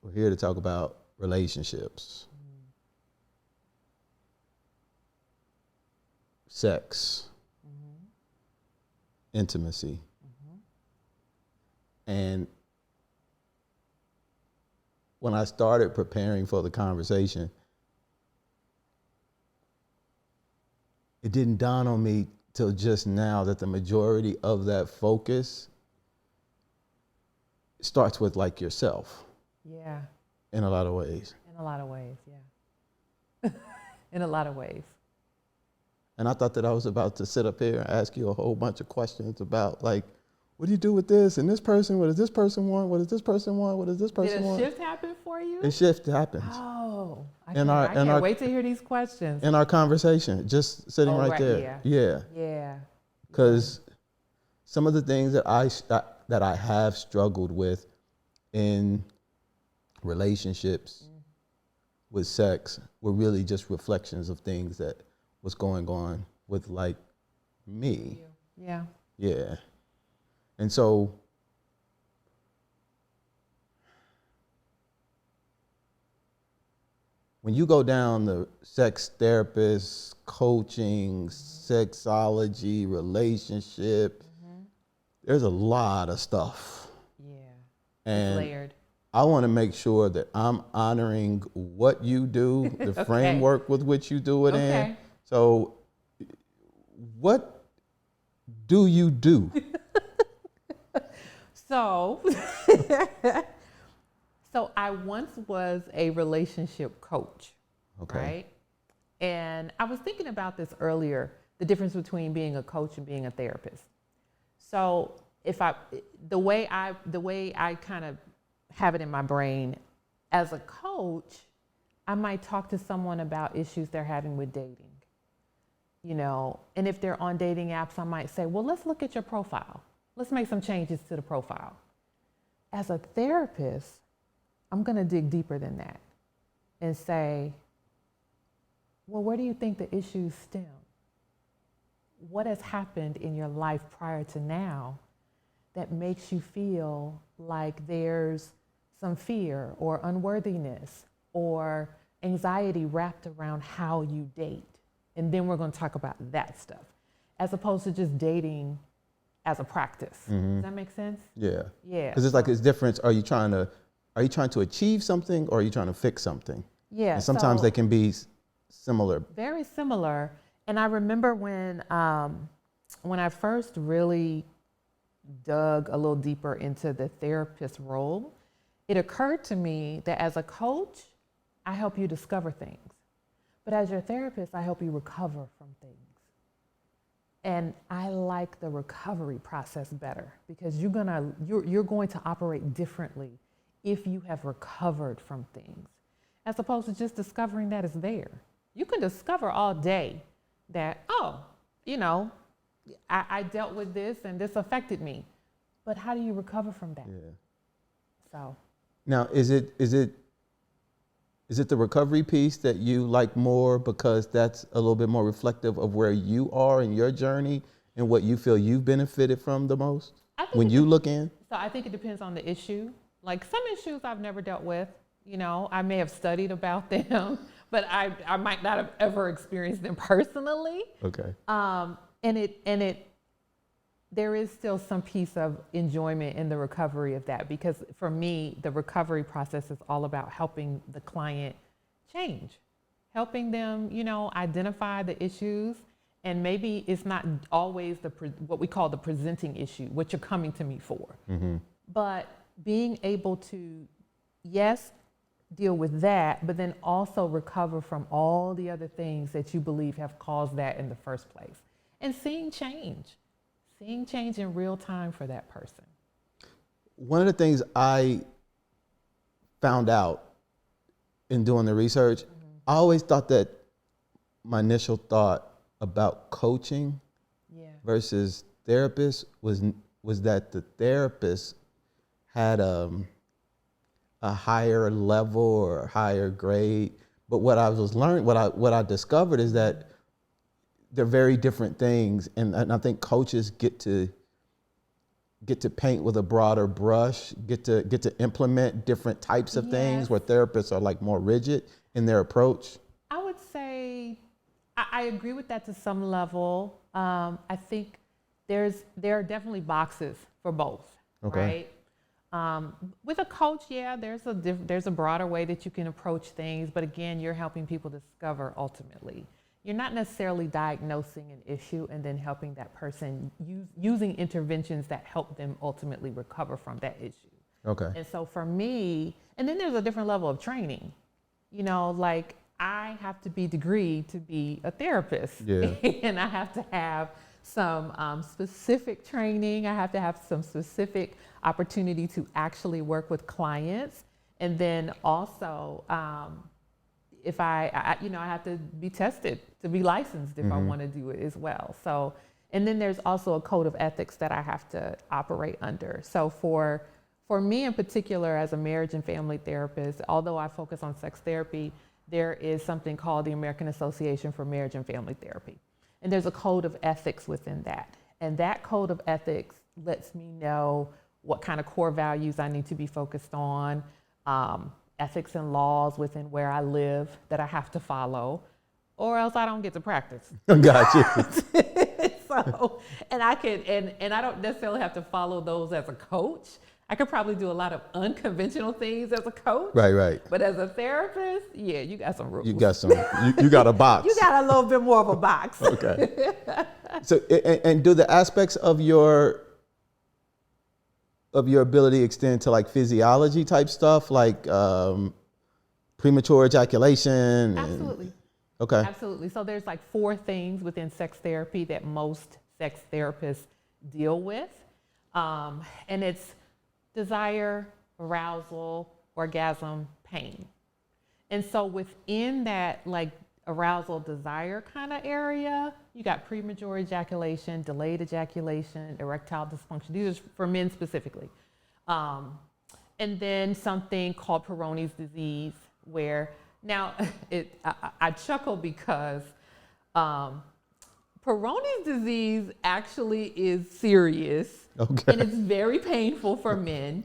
We're here to talk about relationships, sex, intimacy, and when I started preparing for the conversation, it didn't dawn on me till just now that the majority of that focus starts with like yourself. Yeah. In a lot of ways. In a lot of ways, yeah. In a lot of ways. And I thought that I was about to sit up here and ask you a whole bunch of questions about like, what do you do with this? And this person, what does this person want? What does this person want? What does this person want? Did a shift happen for you? A shift happens. Oh, I can't wait to hear these questions. In our conversation, just sitting right there. Yeah. Yeah. Because some of the things that I have struggled with in relationships with sex were really just reflections of things that was going on with like me. Yeah. Yeah. And so when you go down the sex therapist, coaching, sexology, relationship, there's a lot of stuff. Yeah. And it's layered. I want to make sure that I'm honoring what you do, the framework with which you do it in. So what do you do? So I once was a relationship coach, right? And I was thinking about this earlier, the difference between being a coach and being a therapist. So the way I kind of have it in my brain, as a coach, I might talk to someone about issues they're having with dating, and if they're on dating apps, I might say, well, let's look at your profile. Let's make some changes to the profile. As a therapist, I'm going to dig deeper than that and say, well, where do you think the issues stem? What has happened in your life prior to now that makes you feel like there's some fear or unworthiness or anxiety wrapped around how you date? And then we're going to talk about that stuff, as opposed to just dating as a practice. Does that make sense? Yeah. Yeah. Because it's like it's different. Are you trying to achieve something, or are you trying to fix something? Yeah. And sometimes they can be similar. Very similar. And I remember when I first really dug a little deeper into the therapist role, it occurred to me that as a coach, I help you discover things. But as your therapist, I help you recover from things. And I like the recovery process better because you're going to operate differently if you have recovered from things, as opposed to just discovering that it's there. You can discover all day that, I dealt with this and this affected me. But how do you recover from that? Yeah. So. Now, is it the recovery piece that you like more because that's a little bit more reflective of where you are in your journey and what you feel you've benefited from the most when you look in? So I think it depends on the issue. Like some issues I've never dealt with, I may have studied about them, but I might not have ever experienced them personally. Okay. There is still some piece of enjoyment in the recovery of that, because for me, the recovery process is all about helping the client change, helping them, identify the issues. And maybe it's not always what we call the presenting issue, what you're coming to me for. But being able to, yes, deal with that, but then also recover from all the other things that you believe have caused that in the first place. And seeing change in real time for that person. One of the things I found out in doing the research, I always thought that my initial thought about coaching versus therapist was that the therapist had a higher level or higher grade. But what I discovered is that they're very different things, and I think coaches get to get to paint with a broader brush, get to implement different types of things where therapists are like more rigid in their approach? I would say I agree with that to some level. I think there are definitely boxes for both, right? With a coach, there's a broader way that you can approach things, but again, you're helping people discover ultimately. You're not necessarily diagnosing an issue and then helping that person using interventions that help them ultimately recover from that issue. Okay. And so for me, and then there's a different level of training. You know, like I have to be degreed to be a therapist. Yeah. And I have to have some specific training. I have to have some specific opportunity to actually work with clients. And then also, if I have to be tested to be licensed if I want to do it as well. So, and then there's also a code of ethics that I have to operate under. So for me in particular, as a marriage and family therapist, although I focus on sex therapy, there is something called the American Association for Marriage and Family Therapy. And there's a code of ethics within that. And that code of ethics lets me know what kind of core values I need to be focused on, ethics and laws within where I live that I have to follow, or else I don't get to practice. Got you. So, and I don't necessarily have to follow those as a coach. I could probably do a lot of unconventional things as a coach. Right. But as a therapist, yeah, you got some rules. You got some. You got a box. You got a little bit more of a box. Okay. So, and do the aspects of your ability extend to like physiology type stuff, like premature ejaculation? Absolutely. Okay. Absolutely. So there's like 4 things within sex therapy that most sex therapists deal with. And it's desire, arousal, orgasm, pain. And so within that like arousal, desire kind of area, you got premature ejaculation, delayed ejaculation, erectile dysfunction. These are for men specifically. And then something called Peyronie's disease, where now I chuckle because Peyronie's disease actually is serious. Okay. And it's very painful for men,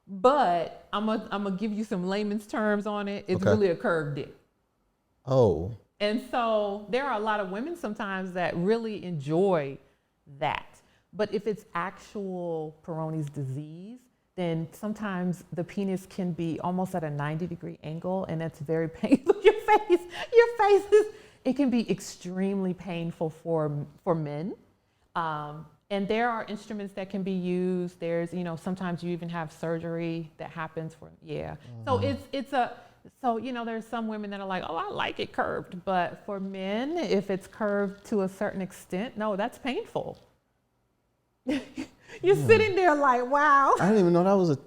but I'm gonna give you some layman's terms on it. It's really a curved dick. Oh. And so there are a lot of women sometimes that really enjoy that. But if it's actual Peyronie's disease, then sometimes the penis can be almost at a 90-degree angle, and that's very painful. Your face it can be extremely painful for men. And there are instruments that can be used. There's, sometimes you even have surgery that happens for. So there's some women that are like, oh, I like it curved. But for men, if it's curved to a certain extent, no, that's painful. You're sitting there like, wow. I didn't even know that was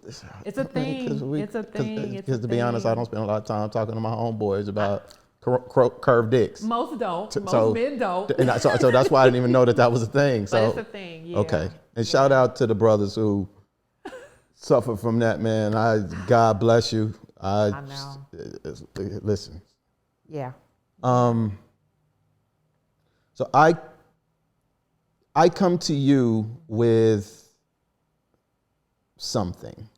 It's a thing. It's a thing. Because to be honest, I don't spend a lot of time talking to my homeboys about curved dicks. Most don't. Most men don't. And so that's why I didn't even know that was a thing. So but it's a thing, yeah. Okay. And shout out to the brothers who suffer from that, man. God bless you. I know. Listen. Yeah. So I come to you with something.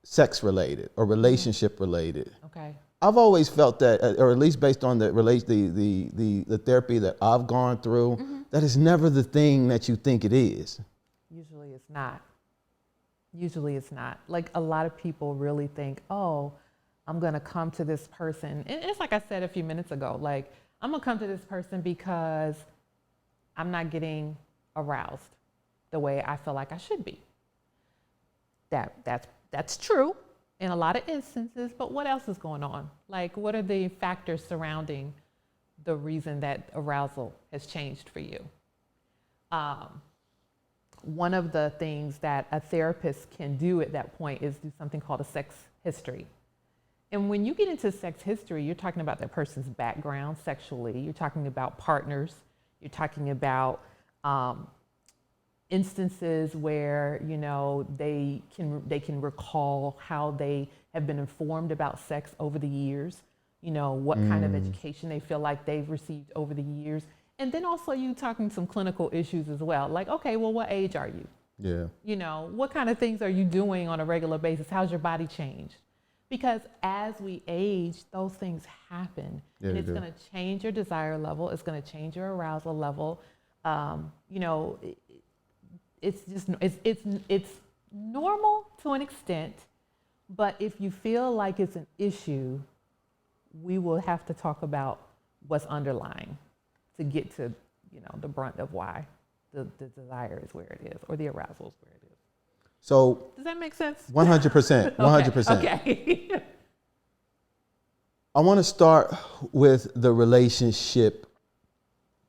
Sex related or relationship related. Okay. I've always felt that, or at least based on the therapy that I've gone through, that is never the thing that you think it is. Usually it's not. Like a lot of people really think, oh, I'm going to come to this person. And it's like I said a few minutes ago, like I'm going to come to this person because I'm not getting aroused the way I feel like I should be. That's true in a lot of instances, but what else is going on? Like, what are the factors surrounding the reason that arousal has changed for you? One of the things that a therapist can do at that point is do something called a sex history. And when you get into sex history, you're talking about that person's background sexually, you're talking about partners, you're talking about instances where they can recall how they have been informed about sex over the years, what kind of education they feel like they've received over the years. And then also you talking some clinical issues as well. Like, okay, well, what age are you? Yeah. You know, what kind of things are you doing on a regular basis? How's your body changed? Because as we age, those things happen. Yeah, and it's they do. going to change your desire level. It's going to change your arousal level. You know, it's just, it's normal to an extent. But if you feel like it's an issue, we will have to talk about what's underlying to get to, you know, the brunt of why the desire is where it is, or the arousal is where it is. So Does that make sense? 100%, 100%. Okay. I want to start with the relationship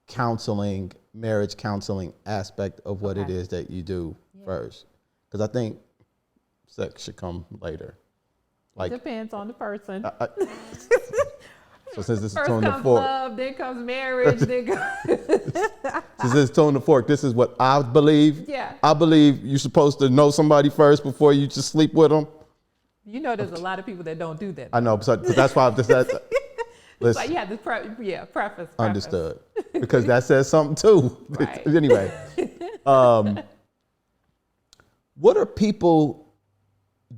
counseling, marriage counseling aspect of what it is that you do first. Because I think sex should come later. Like, depends on the person. So since this is First tone the comes fork, love, then comes marriage, then since this is tone the fork, this is what I believe. Yeah. I believe you're supposed to know somebody first before you just sleep with them. You know, there's a lot of people that don't do that. I know, so that's why I'm just But you have to preface. Understood. Because that says something too. Right. Anyway, what are people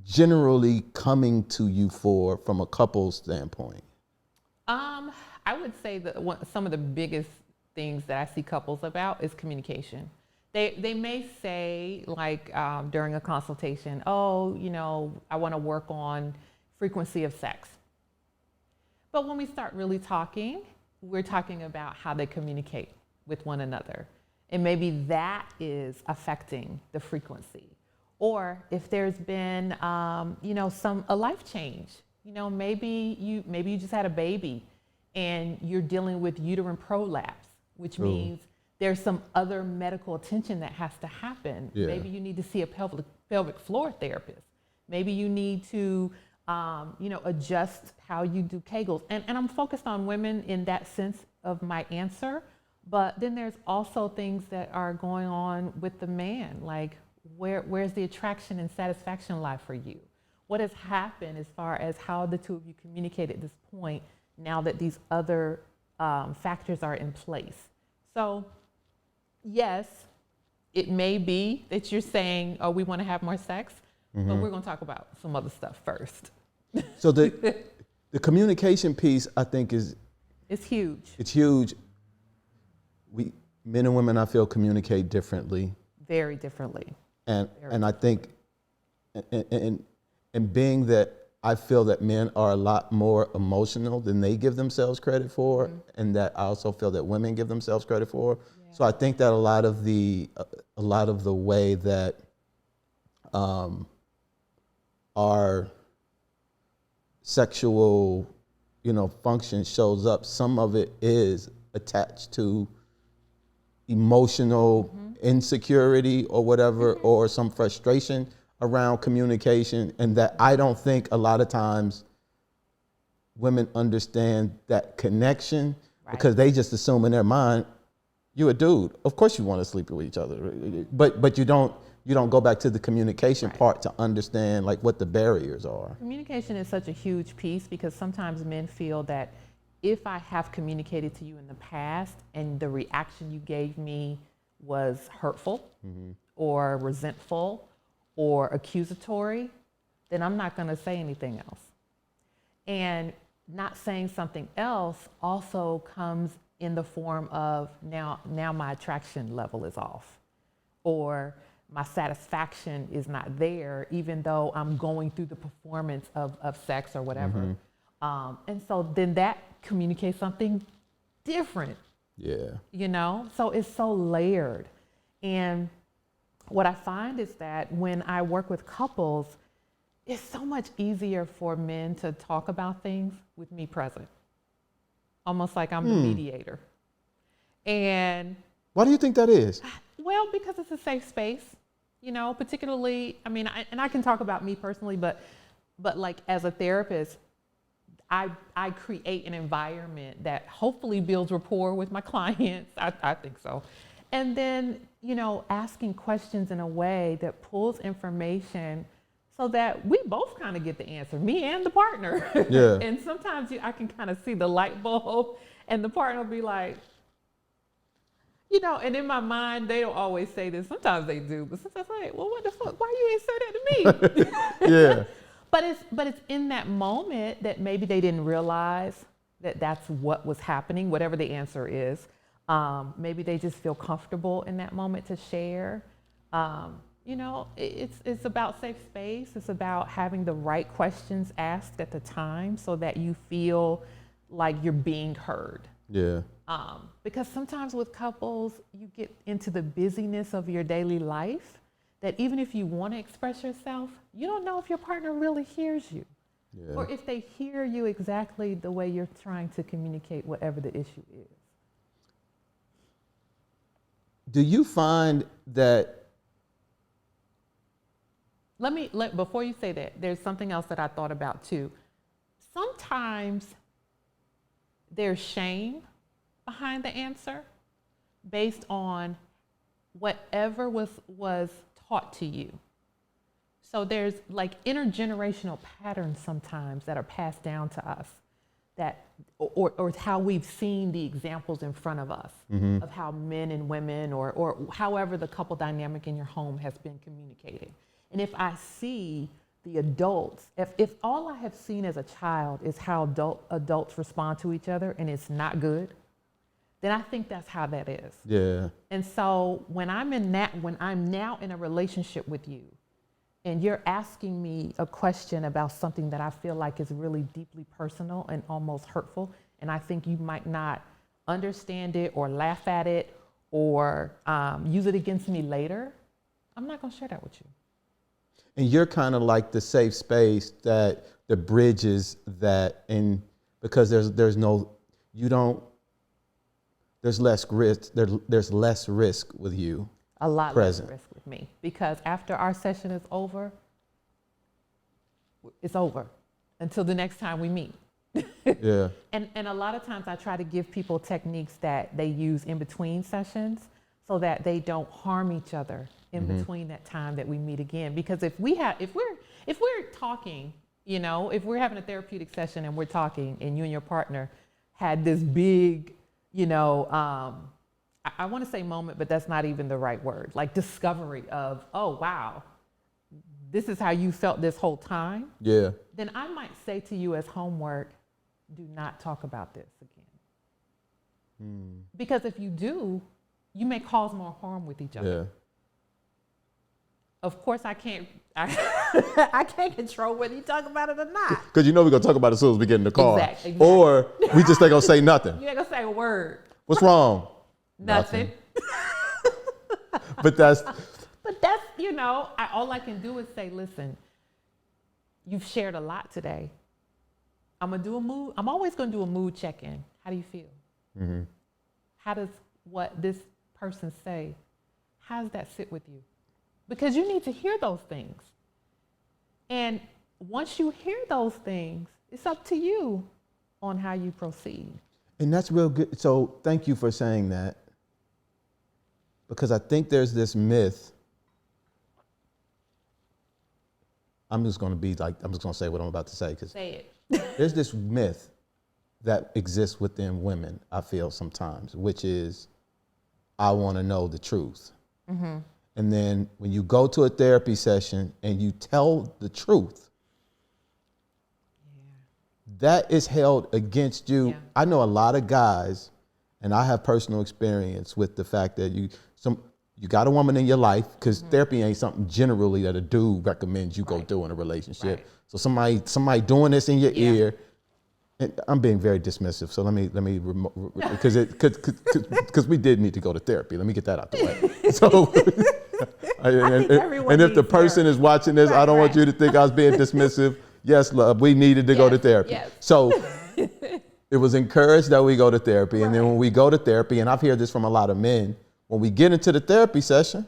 generally coming to you for from a couple standpoint? I would say that some of the biggest things that I see couples about is communication. They may say, like, during a consultation, oh, you know, I want to work on frequency of sex. But when we start really talking, we're talking about how they communicate with one another. And maybe that is affecting the frequency. Or if there's been, you know, a life change. You know, maybe you just had a baby and you're dealing with uterine prolapse, which means there's some other medical attention that has to happen. Yeah. Maybe you need to see a pelvic floor therapist. Maybe you need to, you know, adjust how you do Kegels. And I'm focused on women in that sense of my answer. But then there's also things that are going on with the man, like where's the attraction and satisfaction lie for you? What has happened as far as how the two of you communicate at this point now that these other factors are in place? So yes, it may be that you're saying, oh, we want to have more sex, but we're going to talk about some other stuff first. So the communication piece, I think, it's huge. It's huge. Men and women, I feel, communicate differently. Very differently. And I think, and being that I feel that men are a lot more emotional than they give themselves credit for, and that I also feel that women give themselves credit for. Yeah. So I think that a lot of the way that our sexual, you know, function shows up, some of it is attached to emotional insecurity or whatever, or some frustration around communication, and that I don't think a lot of times women understand that connection, because they just assume in their mind, you're a dude, of course you want to sleep with each other, but you don't go back to the communication part to understand like what the barriers are. Communication is such a huge piece, because sometimes men feel that if I have communicated to you in the past and the reaction you gave me was hurtful or resentful or accusatory, then I'm not going to say anything else. And not saying something else also comes in the form of now my attraction level is off, or my satisfaction is not there, even though I'm going through the performance of sex or whatever. And so then that communicates something different. Yeah. You know, so it's so layered. And what I find is that when I work with couples, it's so much easier for men to talk about things with me present, almost like I'm the mediator. And why do you think that is? Well, because it's a safe space, you know, particularly, I mean, I can talk about me personally, but like as a therapist, I create an environment that hopefully builds rapport with my clients. I think so. And then, you know, asking questions in a way that pulls information so that we both kind of get the answer, me and the partner. Yeah. And sometimes I can kind of see the light bulb, and the partner will be like, You know, and in my mind, they don't always say this. Sometimes they do, but sometimes I'm like, well, what the fuck? Why you ain't say that to me? Yeah. But it's in that moment that maybe they didn't realize that that's what was happening, whatever the answer is. Maybe they just feel comfortable in that moment to share. You know, it's about safe space. It's about having the right questions asked at the time so that you feel like you're being heard. Yeah. Because sometimes with couples, you get into the busyness of your daily life that even if you want to express yourself, you don't know if your partner really hears you. Yeah. Or if they hear you exactly the way you're trying to communicate whatever the issue is. Do you find that? Before you say that, there's something else that I thought about too. Sometimes there's shame behind the answer based on whatever was taught to you. So there's like intergenerational patterns sometimes that are passed down to us that, or how we've seen the examples in front of us of how men and women or however the couple dynamic in your home has been communicated. And if I see the adults, if all I have seen as a child is how adults respond to each other and it's not good, then I think that's how that is. Yeah. And so when I'm now in a relationship with you and you're asking me a question about something that I feel like is really deeply personal and almost hurtful, and I think you might not understand it or laugh at it or use it against me later, I'm not gonna share that with you. And you're kind of like the safe space that the bridges that, and because there's less risk. There's less risk with you. A lot present. less risk with me because after our session is over, it's over until the next time we meet. Yeah. And a lot of times I try to give people techniques that they use in between sessions so that they don't harm each other in between that time that we meet again. Because if we're talking, you know, if we're having a therapeutic session and we're talking and you and your partner had this big, you know, I want to say moment, but that's not even the right word, like discovery of, oh, wow, this is how you felt this whole time. Yeah. Then I might say to you as homework, do not talk about this again. Because if you do, you may cause more harm with each other. Yeah. Of course, I can't control whether you talk about it or not. Because you know we're going to talk about it as soon as we get in the car. Exactly. Or we just ain't going to say nothing. You ain't going to say a word. What's wrong? Nothing. But that's, you know, all I can do is say, listen, you've shared a lot today. I'm always going to do a mood check-in. How do you feel? How does what this person say, how does that sit with you? Because you need to hear those things. And once you hear those things, it's up to you on how you proceed. and that's real good. So thank you for saying that. Because I think there's this myth. I'm just going to say what I'm about to say. Say it. There's this myth that exists within women, I feel sometimes, which is, I want to know the truth. And then when you go to a therapy session and you tell the truth, that is held against you. Yeah. I know a lot of guys, and I have personal experience with the fact that you got a woman in your life, because therapy ain't something generally that a dude recommends you go do in a relationship. Right. So somebody doing this in your ear, and I'm being very dismissive. So let me because we did need to go to therapy. Let me get that out the way. So and if the person is watching this, I don't want you to think I was being dismissive. Yes, love, we needed to go to therapy. Yes. So it was encouraged that we go to therapy. And then when we go to therapy, and I've heard this from a lot of men, when we get into the therapy session,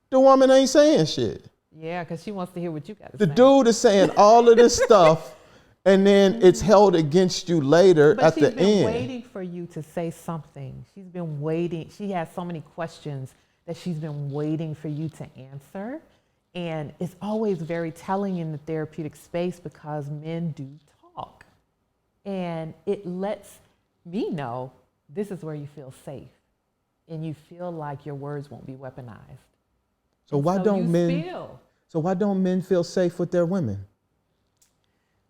the woman ain't saying shit. Yeah, because she wants to hear what you got to The say. dude is saying all of this stuff, and then it's held against you later But at the she's been end. waiting for you to say something. She's been waiting. She has so many questions that she's been waiting for you to answer. And it's always very telling in the therapeutic space because men do talk. And it lets me know this is where you feel safe. and you feel like your words won't be weaponized. So why don't men feel safe with their women?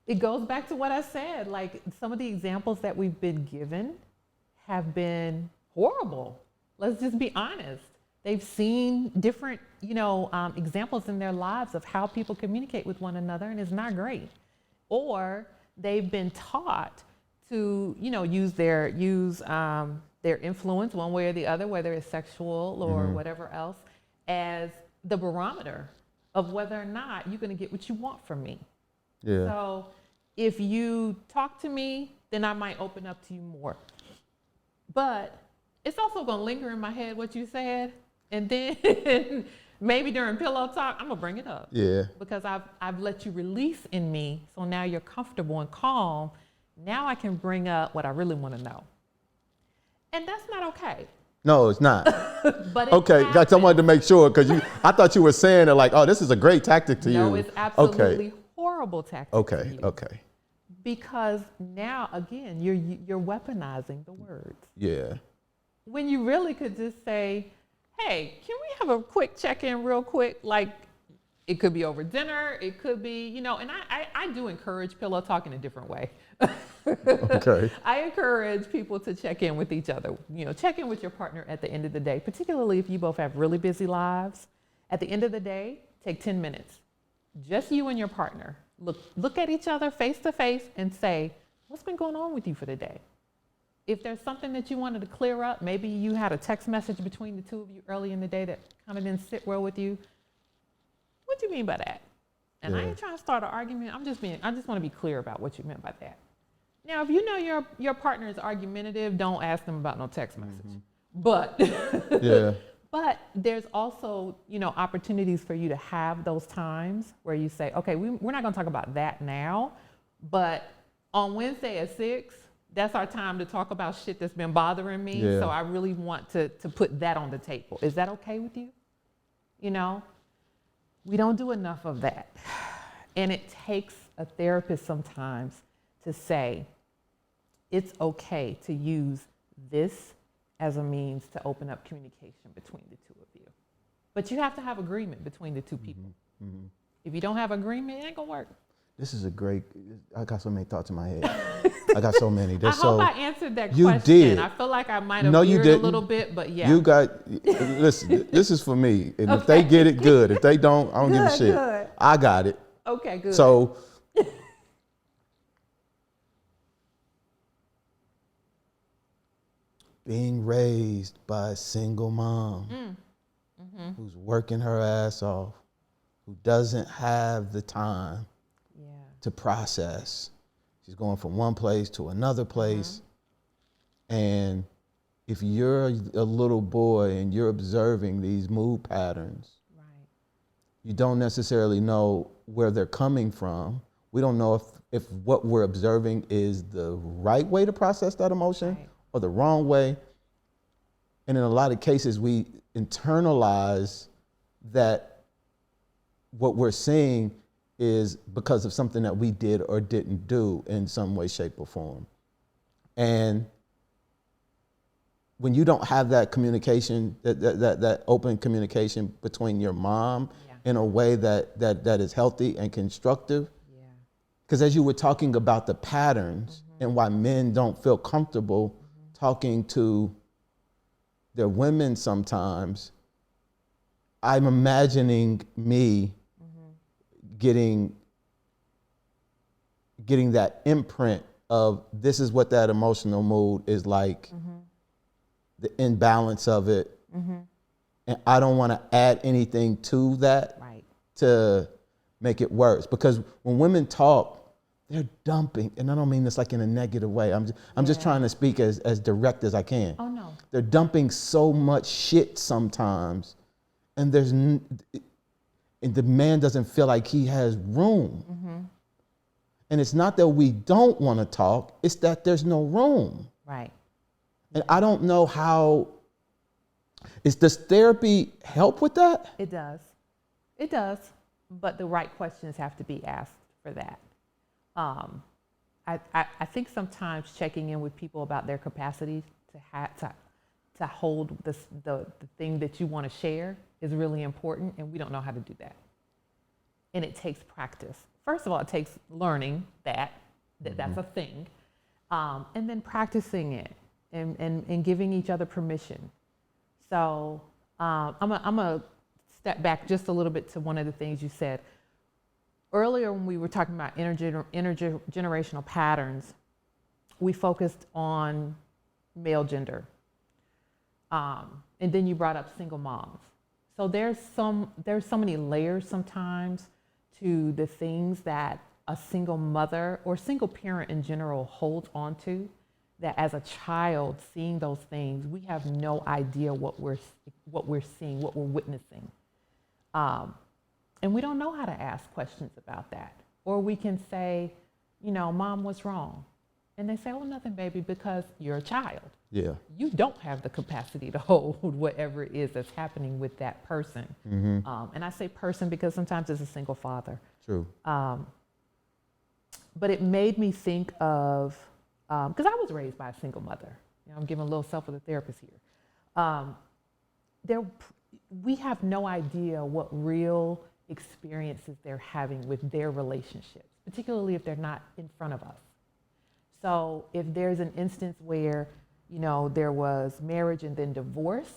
It goes back to what I said. Like, some of the examples that we've been given have been horrible. Let's just be honest. They've seen different, examples in their lives of how people communicate with one another, and it's not great. Or they've been taught to, use their influence one way or the other, whether it's sexual or whatever else, as the barometer of whether or not you're going to get what you want from me. Yeah. So if you talk to me, then I might open up to you more. But it's also going to linger in my head what you said. And then maybe during pillow talk, I'm going to bring it up. Yeah. Because I've let you release in me. So now you're comfortable and calm. Now I can bring up what I really want to know. And that's not okay. No, it's not. But it okay, happens. I wanted to make sure, because I thought you were saying it like, oh, this is a great tactic to use. No, it's absolutely horrible tactic to use. Okay. Because now, again, you're weaponizing the words. Yeah. When you really could just say, hey, can we have a quick check-in real quick? Like, it could be over dinner, it could be, and I do encourage pillow talk in a different way. Okay. I encourage people to check in with each other. Check in with your partner at the end of the day, particularly if you both have really busy lives. At the end of the day, take 10 minutes. Just you and your partner. Look at each other face to face and say, what's been going on with you for the day? If there's something that you wanted to clear up, maybe you had a text message between the two of you early in the day that kind of didn't sit well with you. What do you mean by that? And I ain't trying to start an argument. I just want to be clear about what you meant by that. Now, if you know your partner is argumentative, don't ask them about no text message. But but there's also, opportunities for you to have those times where you say, okay, we're not going to talk about that now, but on Wednesday at 6, that's our time to talk about shit that's been bothering me. Yeah. So I really want to put that on the table. Is that okay with you? We don't do enough of that. And it takes a therapist sometimes to say, it's okay to use this as a means to open up communication between the two of you. But you have to have agreement between the two people. Mm-hmm. If you don't have agreement, it ain't gonna work. This is I got so many thoughts in my head. I got so many. I hope I answered that question. You did. I feel like I might have veered a little bit, but yeah. Listen, this is for me. And if they get it, good. If they don't, I don't give a shit. Good. I got it. Okay, good. So, being raised by a single mom who's working her ass off, who doesn't have the time to process. She's going from one place to another place. And if you're a little boy and you're observing these mood patterns, you don't necessarily know where they're coming from. We don't know if what we're observing is the right way to process that emotion or the wrong way. And in a lot of cases, we internalize that what we're seeing is because of something that we did or didn't do in some way, shape, or form. And when you don't have that communication, that open communication between your mom in a way that is healthy and constructive, because as you were talking about the patterns and why men don't feel comfortable talking to their women sometimes, I'm imagining me getting that imprint of this is what that emotional mood is like, the imbalance of it, and I don't want to add anything to that to make it worse. Because when women talk, they're dumping, and I don't mean this like in a negative way. I'm just trying to speak as direct as I can. Oh no. They're dumping so much shit sometimes, and and the man doesn't feel like he has room. And it's not that we don't want to talk, it's that there's no room. Right. And I don't know how, does therapy help with that? It does. It does. But the right questions have to be asked for that. I think sometimes checking in with people about their capacity to hold the thing that you want to share is really important, and we don't know how to do that. And it takes practice. First of all, it takes learning that's a thing, and then practicing it and giving each other permission. So I'm gonna step back just a little bit to one of the things you said earlier when we were talking about intergenerational patterns. We focused on male gender. And then you brought up single moms. So there's so many layers sometimes to the things that a single mother or single parent in general holds on to, that as a child seeing those things, we have no idea what we're seeing, what we're witnessing. And we don't know how to ask questions about that. Or we can say, Mom, what's wrong? And they say, oh, nothing, baby, because you're a child. Yeah. You don't have the capacity to hold whatever it is that's happening with that person. And I say person because sometimes it's a single father. True. But it made me think of, because I was raised by a single mother. I'm giving a little self as a therapist here. We have no idea what real experiences they're having with their relationships, particularly if they're not in front of us. So if there's an instance where, there was marriage and then divorce,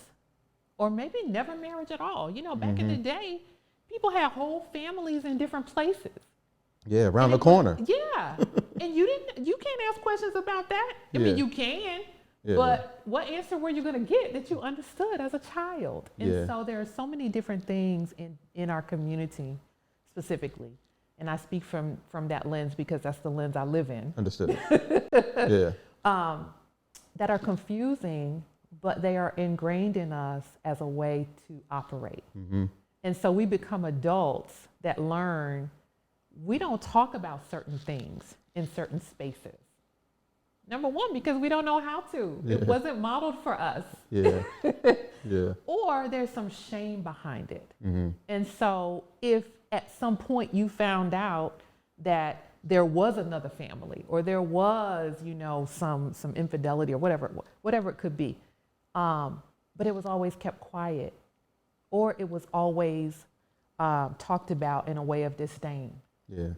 or maybe never marriage at all. Back in the day, people had whole families in different places. Yeah, around the corner. Yeah, and you can't ask questions about that. I mean, you can, but what answer were you going to get that you understood as a child? And so there are so many different things in our community specifically. And I speak from that lens because that's the lens I live in. Understood. Yeah. That are confusing, but they are ingrained in us as a way to operate. And so we become adults that learn we don't talk about certain things in certain spaces. Number one, because we don't know how to. Yeah. It wasn't modeled for us. Yeah. Yeah. Or there's some shame behind it. And so if at some point you found out that there was another family, or there was, some infidelity or whatever it could be, but it was always kept quiet, or it was always talked about in a way of disdain. Yeah.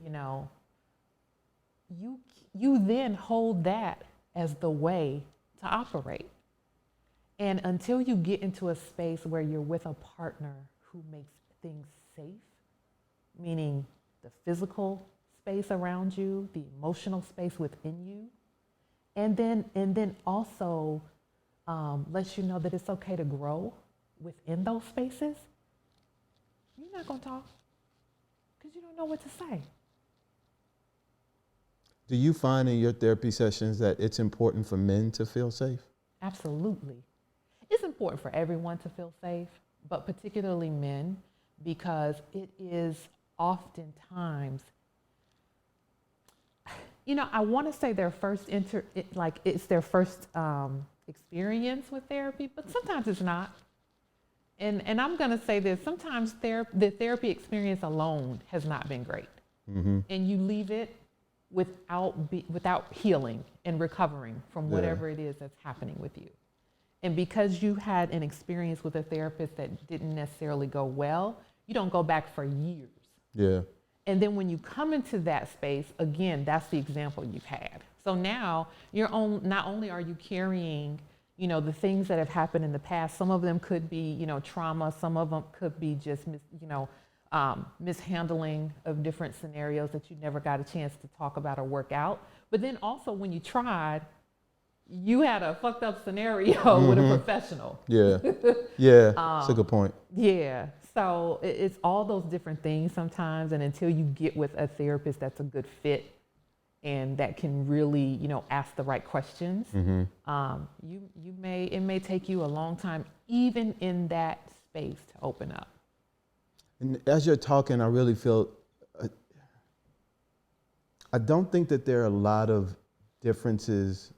You then hold that as the way to operate. And until you get into a space where you're with a partner who makes things safe, meaning the physical space around you, the emotional space within you, and then also lets you know that it's okay to grow within those spaces, you're not going to talk because you don't know what to say. Do you find in your therapy sessions that it's important for men to feel safe? Absolutely. It's important for everyone to feel safe, but particularly men, because it is oftentimes, I want to say their first it's their first experience with therapy, but sometimes it's not. And I'm going to say this, sometimes the therapy experience alone has not been great. And you leave it without healing and recovering from whatever it is that's happening with you. And because you had an experience with a therapist that didn't necessarily go well, you don't go back for years. Yeah. And then when you come into that space, again, that's the example you've had. So now not only are you carrying, the things that have happened in the past, some of them could be, trauma, some of them could be just, mishandling of different scenarios that you never got a chance to talk about or work out. But then also when you tried, you had a fucked up scenario with a professional. Yeah. Yeah. That's a good point. Yeah. So it's all those different things sometimes. And until you get with a therapist that's a good fit and that can really, ask the right questions, it may take you a long time, even in that space, to open up. And as you're talking, I really feel, I don't think that there are a lot of differences.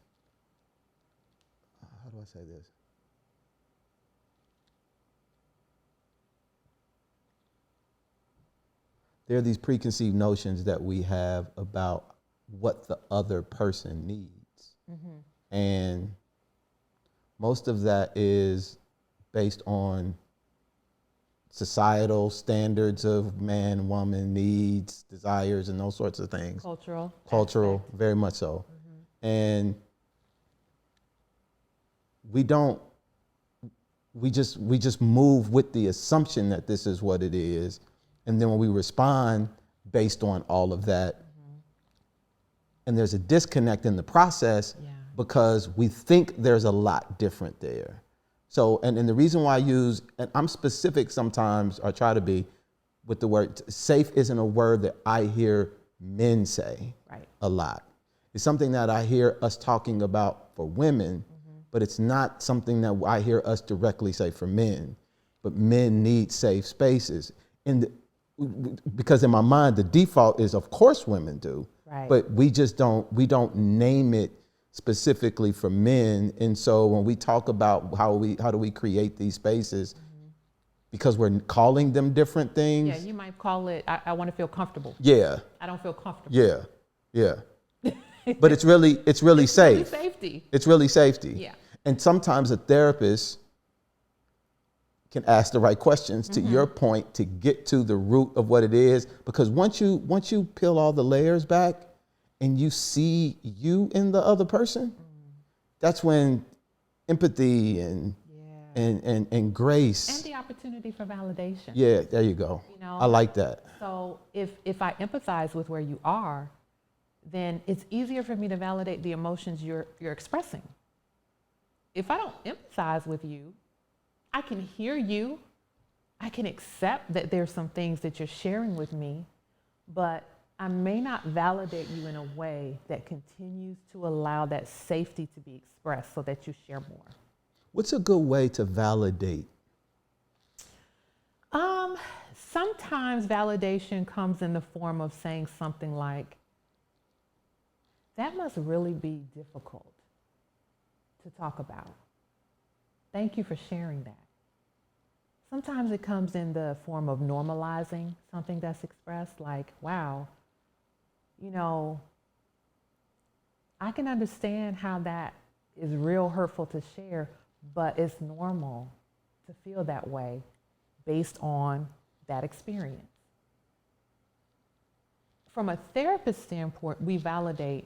How do I say this? There are these preconceived notions that we have about what the other person needs. And most of that is based on societal standards of man, woman, needs, desires, and those sorts of things. Cultural, very much so. And we just move with the assumption that this is what it is. And then when we respond based on all of that, and there's a disconnect in the process because we think there's a lot different there. So, and the reason why I use, and I'm specific sometimes, or try to be, with the word safe isn't a word that I hear men say a lot. It's something that I hear us talking about for women, but it's not something that I hear us directly say for men. But men need safe spaces. Because in my mind, the default is, of course, women do. But we don't name it specifically for men. And so when we talk about how do we create these spaces, because we're calling them different things. Yeah, you might call it, I want to feel comfortable. Yeah. I don't feel comfortable. Yeah. But it's really safe. Really safety. It's really safety. Yeah. And sometimes a therapist can ask the right questions, to your point, to get to the root of what it is. Because once you peel all the layers back and you see you in the other person, that's when empathy and grace. And the opportunity for validation. Yeah, there you go. You know, I like that. So if I empathize with where you are, then it's easier for me to validate the emotions you're expressing. If I don't empathize with you, I can hear you. I can accept that there's some things that you're sharing with me, but I may not validate you in a way that continues to allow that safety to be expressed so that you share more. What's a good way to validate? Sometimes validation comes in the form of saying something like, that must really be difficult to talk about. Thank you for sharing that. Sometimes it comes in the form of normalizing something that's expressed, like, wow, you know, I can understand how that is real hurtful to share, but it's normal to feel that way based on that experience. From a therapist standpoint, we validate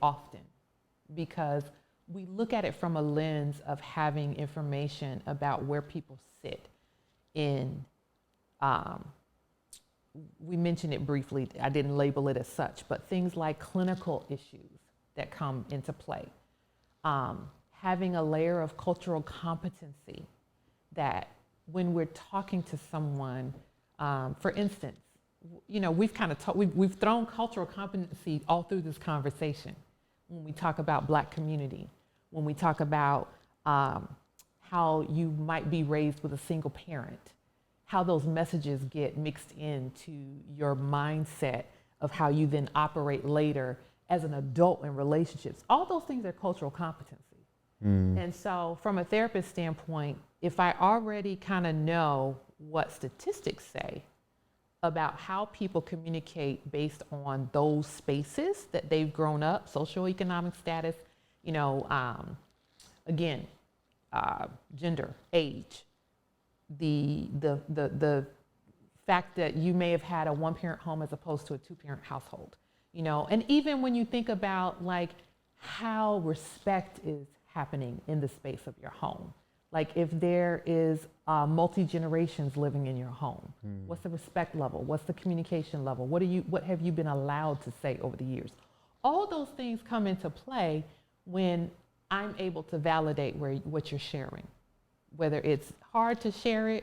often because we look at it from a lens of having information about where people sit in, we mentioned it briefly, I didn't label it as such, but things like clinical issues that come into play. Having a layer of cultural competency that when we're talking to someone, for instance, you know, we've thrown cultural competency all through this conversation. When we talk about Black community, when we talk about how you might be raised with a single parent, how those messages get mixed into your mindset of how you then operate later as an adult in relationships. All those things are cultural competency. And so from a therapist standpoint, if I already kind of know what statistics say about how people communicate based on those spaces that they've grown up, socioeconomic status, you know, again, gender, age, the fact that you may have had a one-parent home as opposed to a two-parent household, you know, and even when you think about like how respect is happening in the space of your home. Like if there is multi-generations living in your home, what's the respect level? What's the communication level? What have you been allowed to say over the years? All those things come into play when I'm able to validate what you're sharing, whether it's hard to share it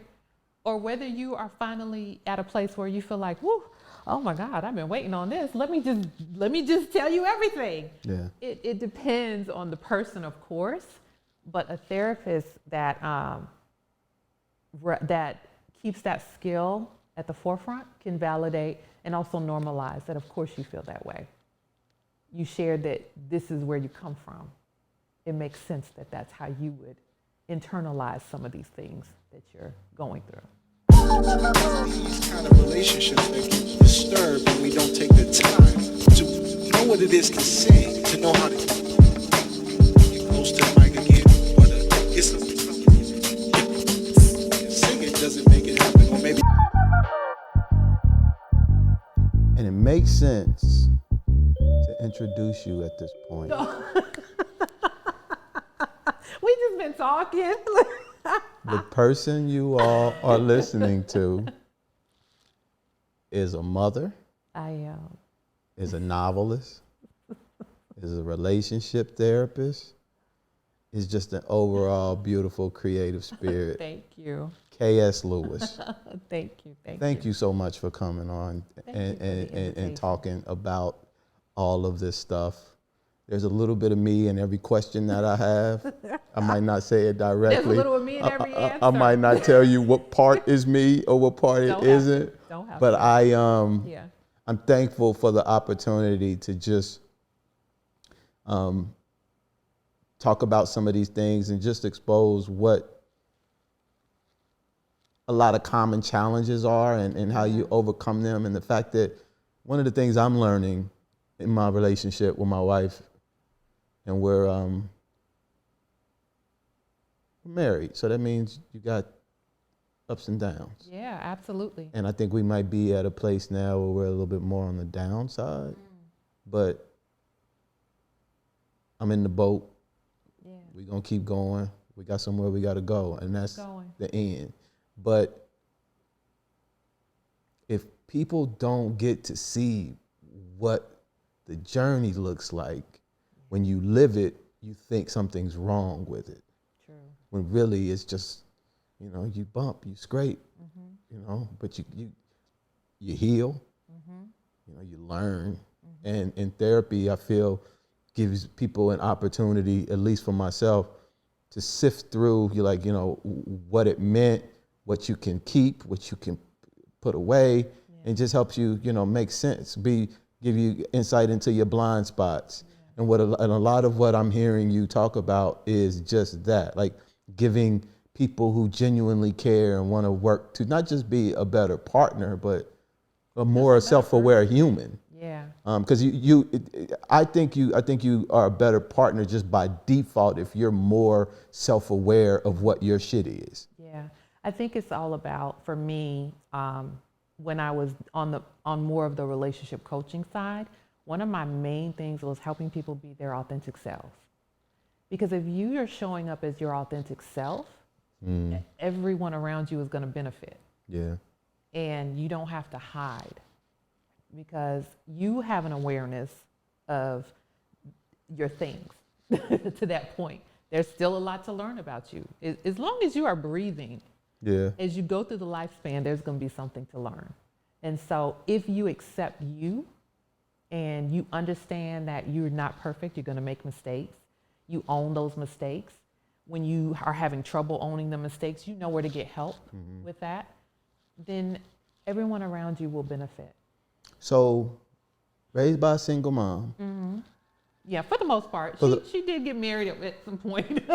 or whether you are finally at a place where you feel like, whoo, oh my God, I've been waiting on this. Let me just tell you everything. Yeah. It depends on the person, of course, but a therapist that keeps that skill at the forefront can validate and also normalize that, of course, you feel that way. You shared that this is where you come from. It makes sense that that's how you would internalize some of these things that you're going through. These kind of relationships that get disturbed when we don't take the time to know what it is to sing, to know how to get close to the mic again. What sense to introduce you at this point. We just been talking. The person you all are listening to is a mother, is a novelist, is a relationship therapist, is just an overall beautiful creative spirit. Thank you. K.S. Lewis. Thank you. Thank you so much for coming on and talking about all of this stuff. There's a little bit of me in every question that I have. I might not say it directly. There's a little of me in every answer. I might not tell you what part is me or what part it isn't. Don't have but to. I'm thankful for the opportunity to just talk about some of these things and just expose what a lot of common challenges are and how you overcome them, and the fact that one of the things I'm learning in my relationship with my wife, and we're married, so that means you got ups and downs. Yeah, absolutely. And I think we might be at a place now where we're a little bit more on the downside, but I'm in the boat. Yeah. We're gonna keep going. We got somewhere we gotta go, and that's the end. But if people don't get to see what the journey looks like, when you live it, you think something's wrong with it. True. When really it's just, you bump, you scrape, but you heal, you learn. And in therapy, I feel, gives people an opportunity, at least for myself, to sift through, what it meant, what you can keep, what you can put away, and just helps you, make sense, give you insight into your blind spots. And a lot of what I'm hearing you talk about is just that, like giving people who genuinely care and want to work to not just be a better partner, but a more self-aware human. Yeah. Because I think you are a better partner just by default if you're more self-aware of what your shit is. Yeah, I think it's all about, for me, when I was on more of the relationship coaching side, one of my main things was helping people be their authentic selves. Because if you are showing up as your authentic self, everyone around you is going to benefit. Yeah. And you don't have to hide, because you have an awareness of your things to that point. There's still a lot to learn about you. As long as you are breathing, as you go through the lifespan, there's going to be something to learn. And so if you accept you and you understand that you're not perfect, you're going to make mistakes, you own those mistakes. When you are having trouble owning the mistakes, you know where to get help with that, then everyone around you will benefit. So, raised by a single mom. Mm-hmm. Yeah, for the most part. She did get married at some point.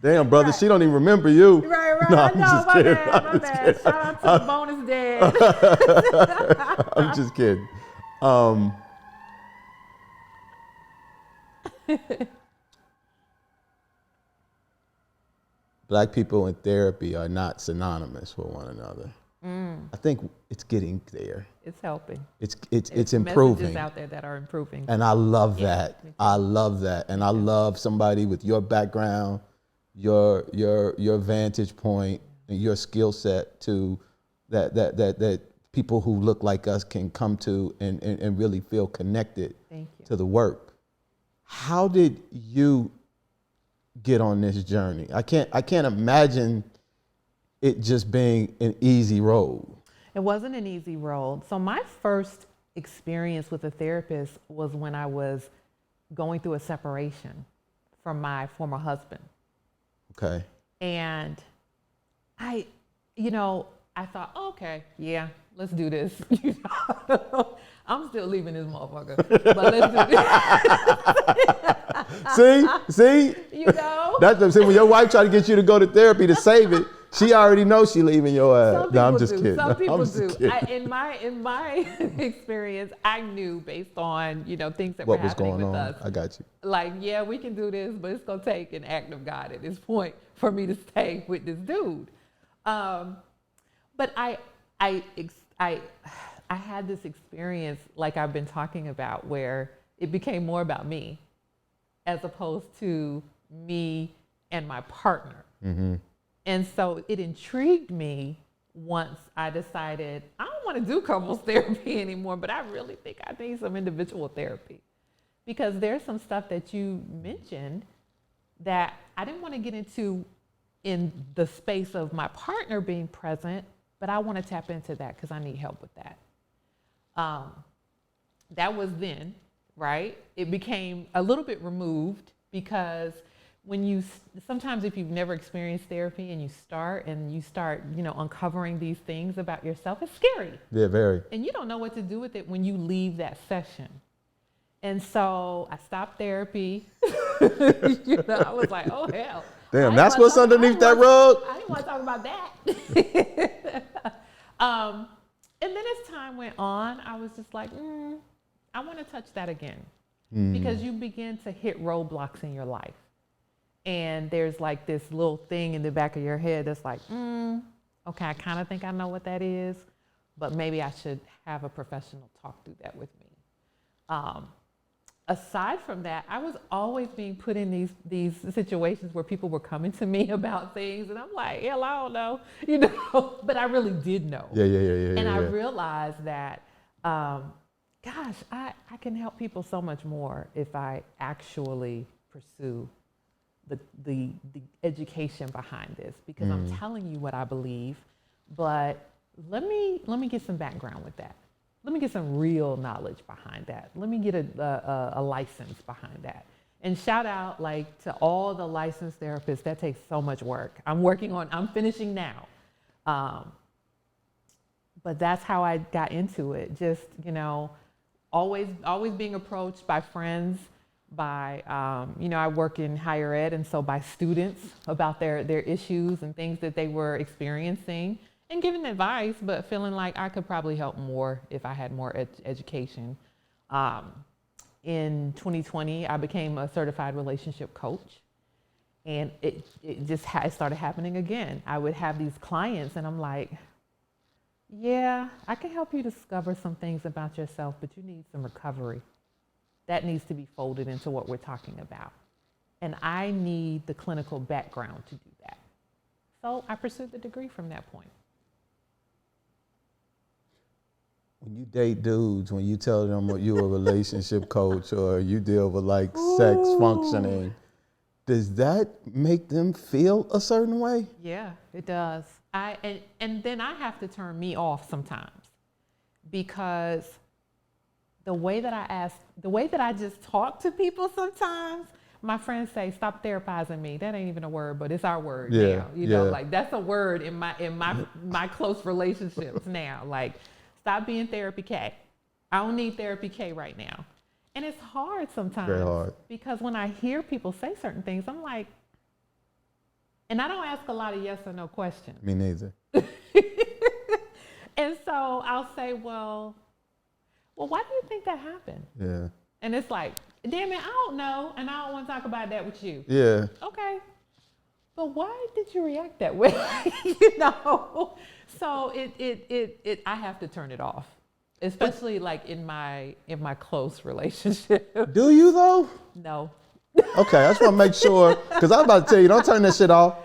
Damn, brother, right. She don't even remember you. Right. No, I know, my bad. Shout out to the bonus dad. I'm just kidding. Black people in therapy are not synonymous with one another. I think it's getting there. It's helping. It's improving. Messages out there that are improving. And I love that. I love that. And I love somebody with your background, your vantage point, and your skill set to that people who look like us can come to and really feel connected to the work. How did you get on this journey? I can't imagine it just being an easy road. It wasn't an easy road. So my first experience with a therapist was when I was going through a separation from my former husband. Okay. And I thought, okay, yeah, let's do this. I'm still leaving this motherfucker, but let's do this. See? That's what I'm saying. When your wife tried to get you to go to therapy to save it, she already knows she leaving your ass. No, I'm just kidding. Some people do. In my experience, I knew based on things that were happening with us. I got you. Like, yeah, we can do this, but it's gonna take an act of God at this point for me to stay with this dude. But I I had this experience like I've been talking about where it became more about me as opposed to me and my partner. Mm-hmm. And so it intrigued me once I decided I don't want to do couples therapy anymore, but I really think I need some individual therapy. Because there's some stuff that you mentioned that I didn't want to get into in the space of my partner being present, but I want to tap into that because I need help with that. That was then, right? It became a little bit removed because sometimes if you've never experienced therapy and you start, uncovering these things about yourself, it's scary. Yeah, very. And you don't know what to do with it when you leave that session. And so I stopped therapy. I was like, oh, hell. Damn, that's what's underneath that rug? I didn't want to talk about that. And then as time went on, I was just like, I want to touch that again. Because you begin to hit roadblocks in your life. And there's like this little thing in the back of your head that's like, okay, I kind of think I know what that is, but maybe I should have a professional talk through that with me. Aside from that, I was always being put in these situations where people were coming to me about things, and I'm like, hell, I don't know, but I really did know. Yeah. And I realized that, gosh, I can help people so much more if I actually pursue the education behind this, because I'm telling you what I believe, but let me get some background with that. Let me get some real knowledge behind that. Let me get a license behind that. And shout out to all the licensed therapists. That takes so much work. I'm finishing now. But that's how I got into it. Just, always being approached by friends, by, I work in higher ed, and so by students about their issues and things that they were experiencing, and giving advice, but feeling like I could probably help more if I had more education. In 2020, I became a certified relationship coach, and it started happening again. I would have these clients, and I'm like, yeah, I can help you discover some things about yourself, but you need some recovery. That needs to be folded into what we're talking about. And I need the clinical background to do that. So I pursued the degree from that point. When you date dudes, when you tell them you're a relationship coach or you deal with sex functioning, does that make them feel a certain way? Yeah, it does. And then I have to turn me off sometimes, because the way that I just talk to people sometimes, my friends say, stop therapizing me. That ain't even a word, but it's our word now. That's a word in my close relationships now. Stop being therapy K. I don't need therapy K right now. And it's hard sometimes. Very hard. Because when I hear people say certain things, I'm like, and I don't ask a lot of yes or no questions. Me neither. And so I'll say, well, why do you think that happened? Yeah. And it's like, damn it, I don't know, and I don't want to talk about that with you. Yeah. Okay. But why did you react that way? So I have to turn it off, especially in my close relationship. Do you though? No. Okay, I just want to make sure, because I was about to tell you, don't turn this shit off.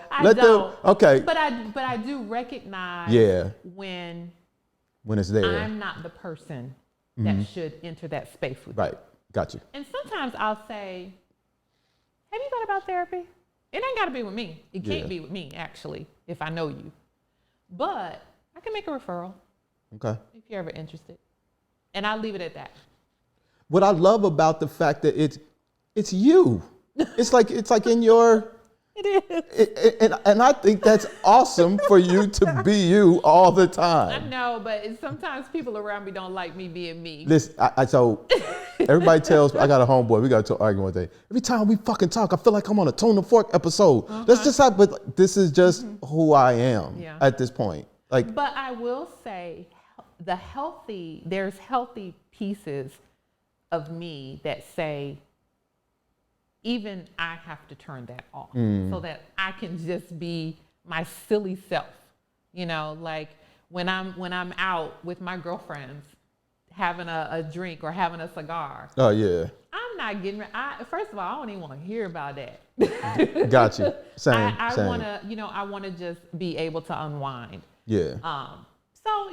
Okay. But I do recognize when it's there. I'm not the person that should enter that space with you. Right. Got you. And sometimes I'll say, have you thought about therapy? It ain't got to be with me. It can't be with me, actually, if I know you. But I can make a referral. Okay. If you're ever interested. And I'll leave it at that. What I love about the fact that it's you. It's like in your... It is. And I think that's awesome for you to be you all the time. I know, but sometimes people around me don't like me being me. Listen, so everybody tells me, I got a homeboy, we got to argue one day. Every time we fucking talk, I feel like I'm on a Tone the Fork episode. That's just how, but this is just who I am at this point. But I will say there's healthy pieces of me that say, even I have to turn that off so that I can just be my silly self. When I'm out with my girlfriends having a drink or having a cigar. Oh yeah. I'm not getting. First of all, I don't even want to hear about that. Got you. Same. I same. want to, I want to just be able to unwind. Yeah. So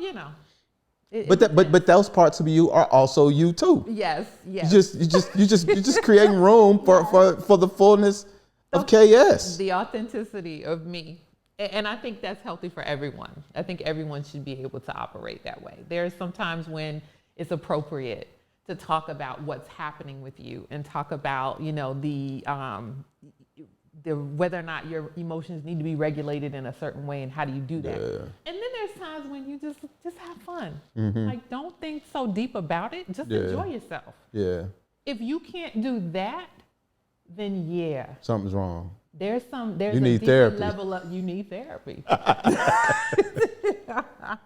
But those parts of you are also you too. Yes. Yes. You just creating room for the fullness of KS. The authenticity of me. And I think that's healthy for everyone. I think everyone should be able to operate that way. There's sometimes when it's appropriate to talk about what's happening with you and talk about, the whether or not your emotions need to be regulated in a certain way and how do you do that. Yeah. And then there's times when you just have fun. Like, don't think so deep about it. Just enjoy yourself. Yeah. If you can't do that, then yeah. Something's wrong. There's You a need deeper therapy. level of, you need therapy. I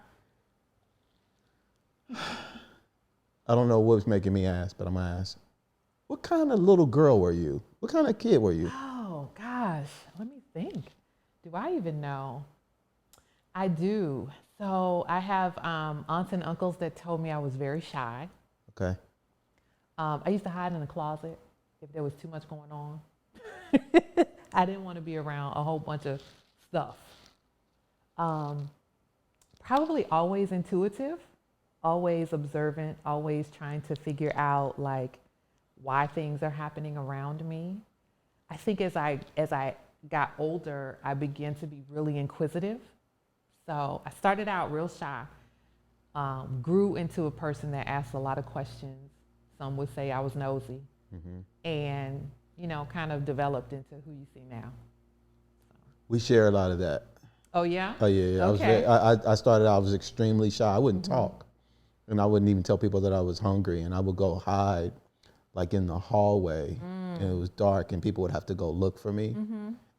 don't know what's making me ask, but I'm gonna ask. What kind of little girl were you? What kind of kid were you? Oh gosh, let me think. Do I even know? I do. So I have aunts and uncles that told me I was very shy. Okay. I used to hide in the closet if there was too much going on. I didn't want to be around a whole bunch of stuff. Probably always intuitive, always observant, always trying to figure out like why things are happening around me. I think as I got older, I began to be really inquisitive. So I started out real shy, grew into a person that asked a lot of questions. Some would say I was nosy, and kind of developed into who you see now. We share a lot of that. Oh yeah? Oh yeah. Okay. I started out, I was extremely shy. I wouldn't talk. And I wouldn't even tell people that I was hungry, and I would go hide like in the hallway and it was dark and people would have to go look for me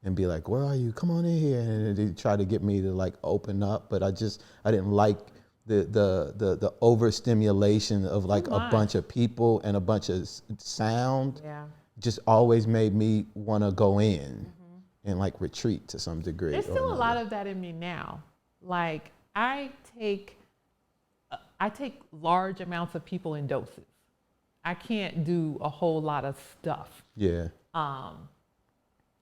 and be like, where are you? Come on in here. And they try to get me to like open up, but I didn't like the overstimulation of like a bunch of people and a bunch of sound. Yeah. Just always made me want to go in and like retreat to some degree. There's still a lot of that in me now. Like I take large amounts of people in doses. I can't do a whole lot of stuff. Yeah.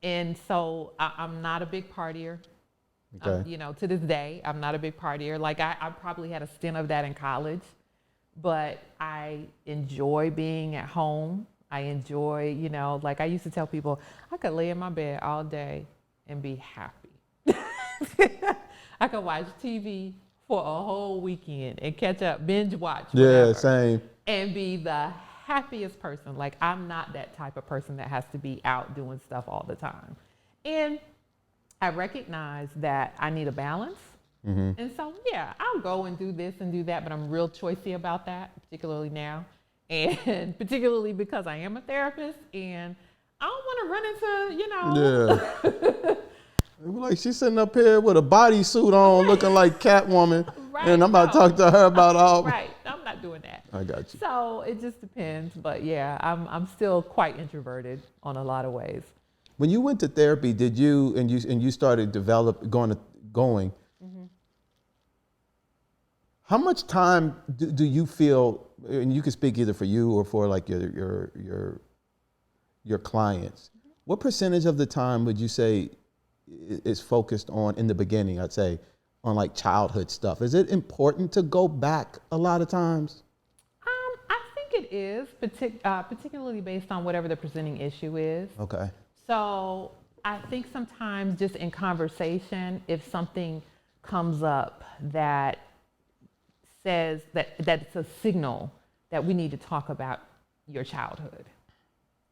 And so I'm not a big partier. Okay. To this day, I'm not a big partier. Like I probably had a stint of that in college, but I enjoy being at home. I enjoy, like I used to tell people, I could lay in my bed all day and be happy. I could watch TV for a whole weekend and catch up, binge watch, whatever, Yeah, same. and be the happiest person. Like I'm not that type of person that has to be out doing stuff all the time. And I recognize that I need a balance. And so, yeah, I'll go and do this and do that, but I'm real choicey about that, particularly now. And particularly because I am a therapist and I don't want to run into, Like she's sitting up here with a bodysuit on looking like Catwoman. Right, And I'm about to talk to her about all. Right, I'm not doing that. I got you. So it just depends. But yeah, I'm still quite introverted on a lot of ways. When you went to therapy, did you and you started going? How much time do you feel, and you can speak either for you or for like your clients, what percentage of the time would you say is focused on, in the beginning, I'd say, on like childhood stuff? Is it important to go back a lot of times? I think it is, particularly based on whatever the presenting issue is. Okay. So I think sometimes just in conversation, if something comes up that says that's a signal that we need to talk about your childhood,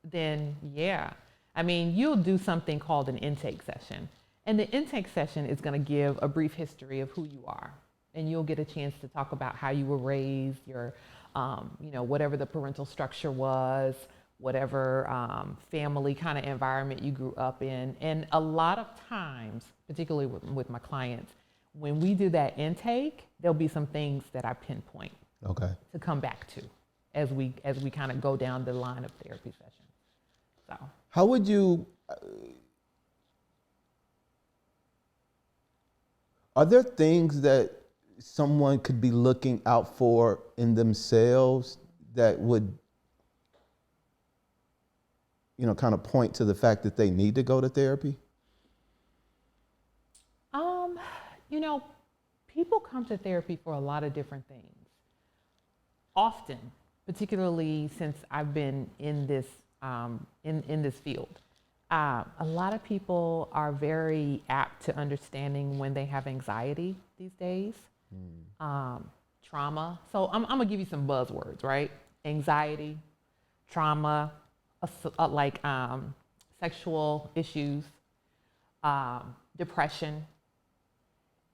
then yeah. I mean, you'll do something called an intake session. And the intake session is going to give a brief history of who you are. And you'll get a chance to talk about how you were raised, your, whatever the parental structure was, whatever family kind of environment you grew up in. And a lot of times, particularly with my clients, when we do that intake, there'll be some things that I pinpoint to come back to as we kind of go down the line of therapy sessions. So how would you, are there things that someone could be looking out for in themselves that would, kind of point to the fact that they need to go to therapy? People come to therapy for a lot of different things. Often, particularly since I've been in this in this field, a lot of people are very apt to understanding when they have anxiety these days, trauma. So I'm gonna give you some buzzwords, right? Anxiety, trauma, like sexual issues, depression,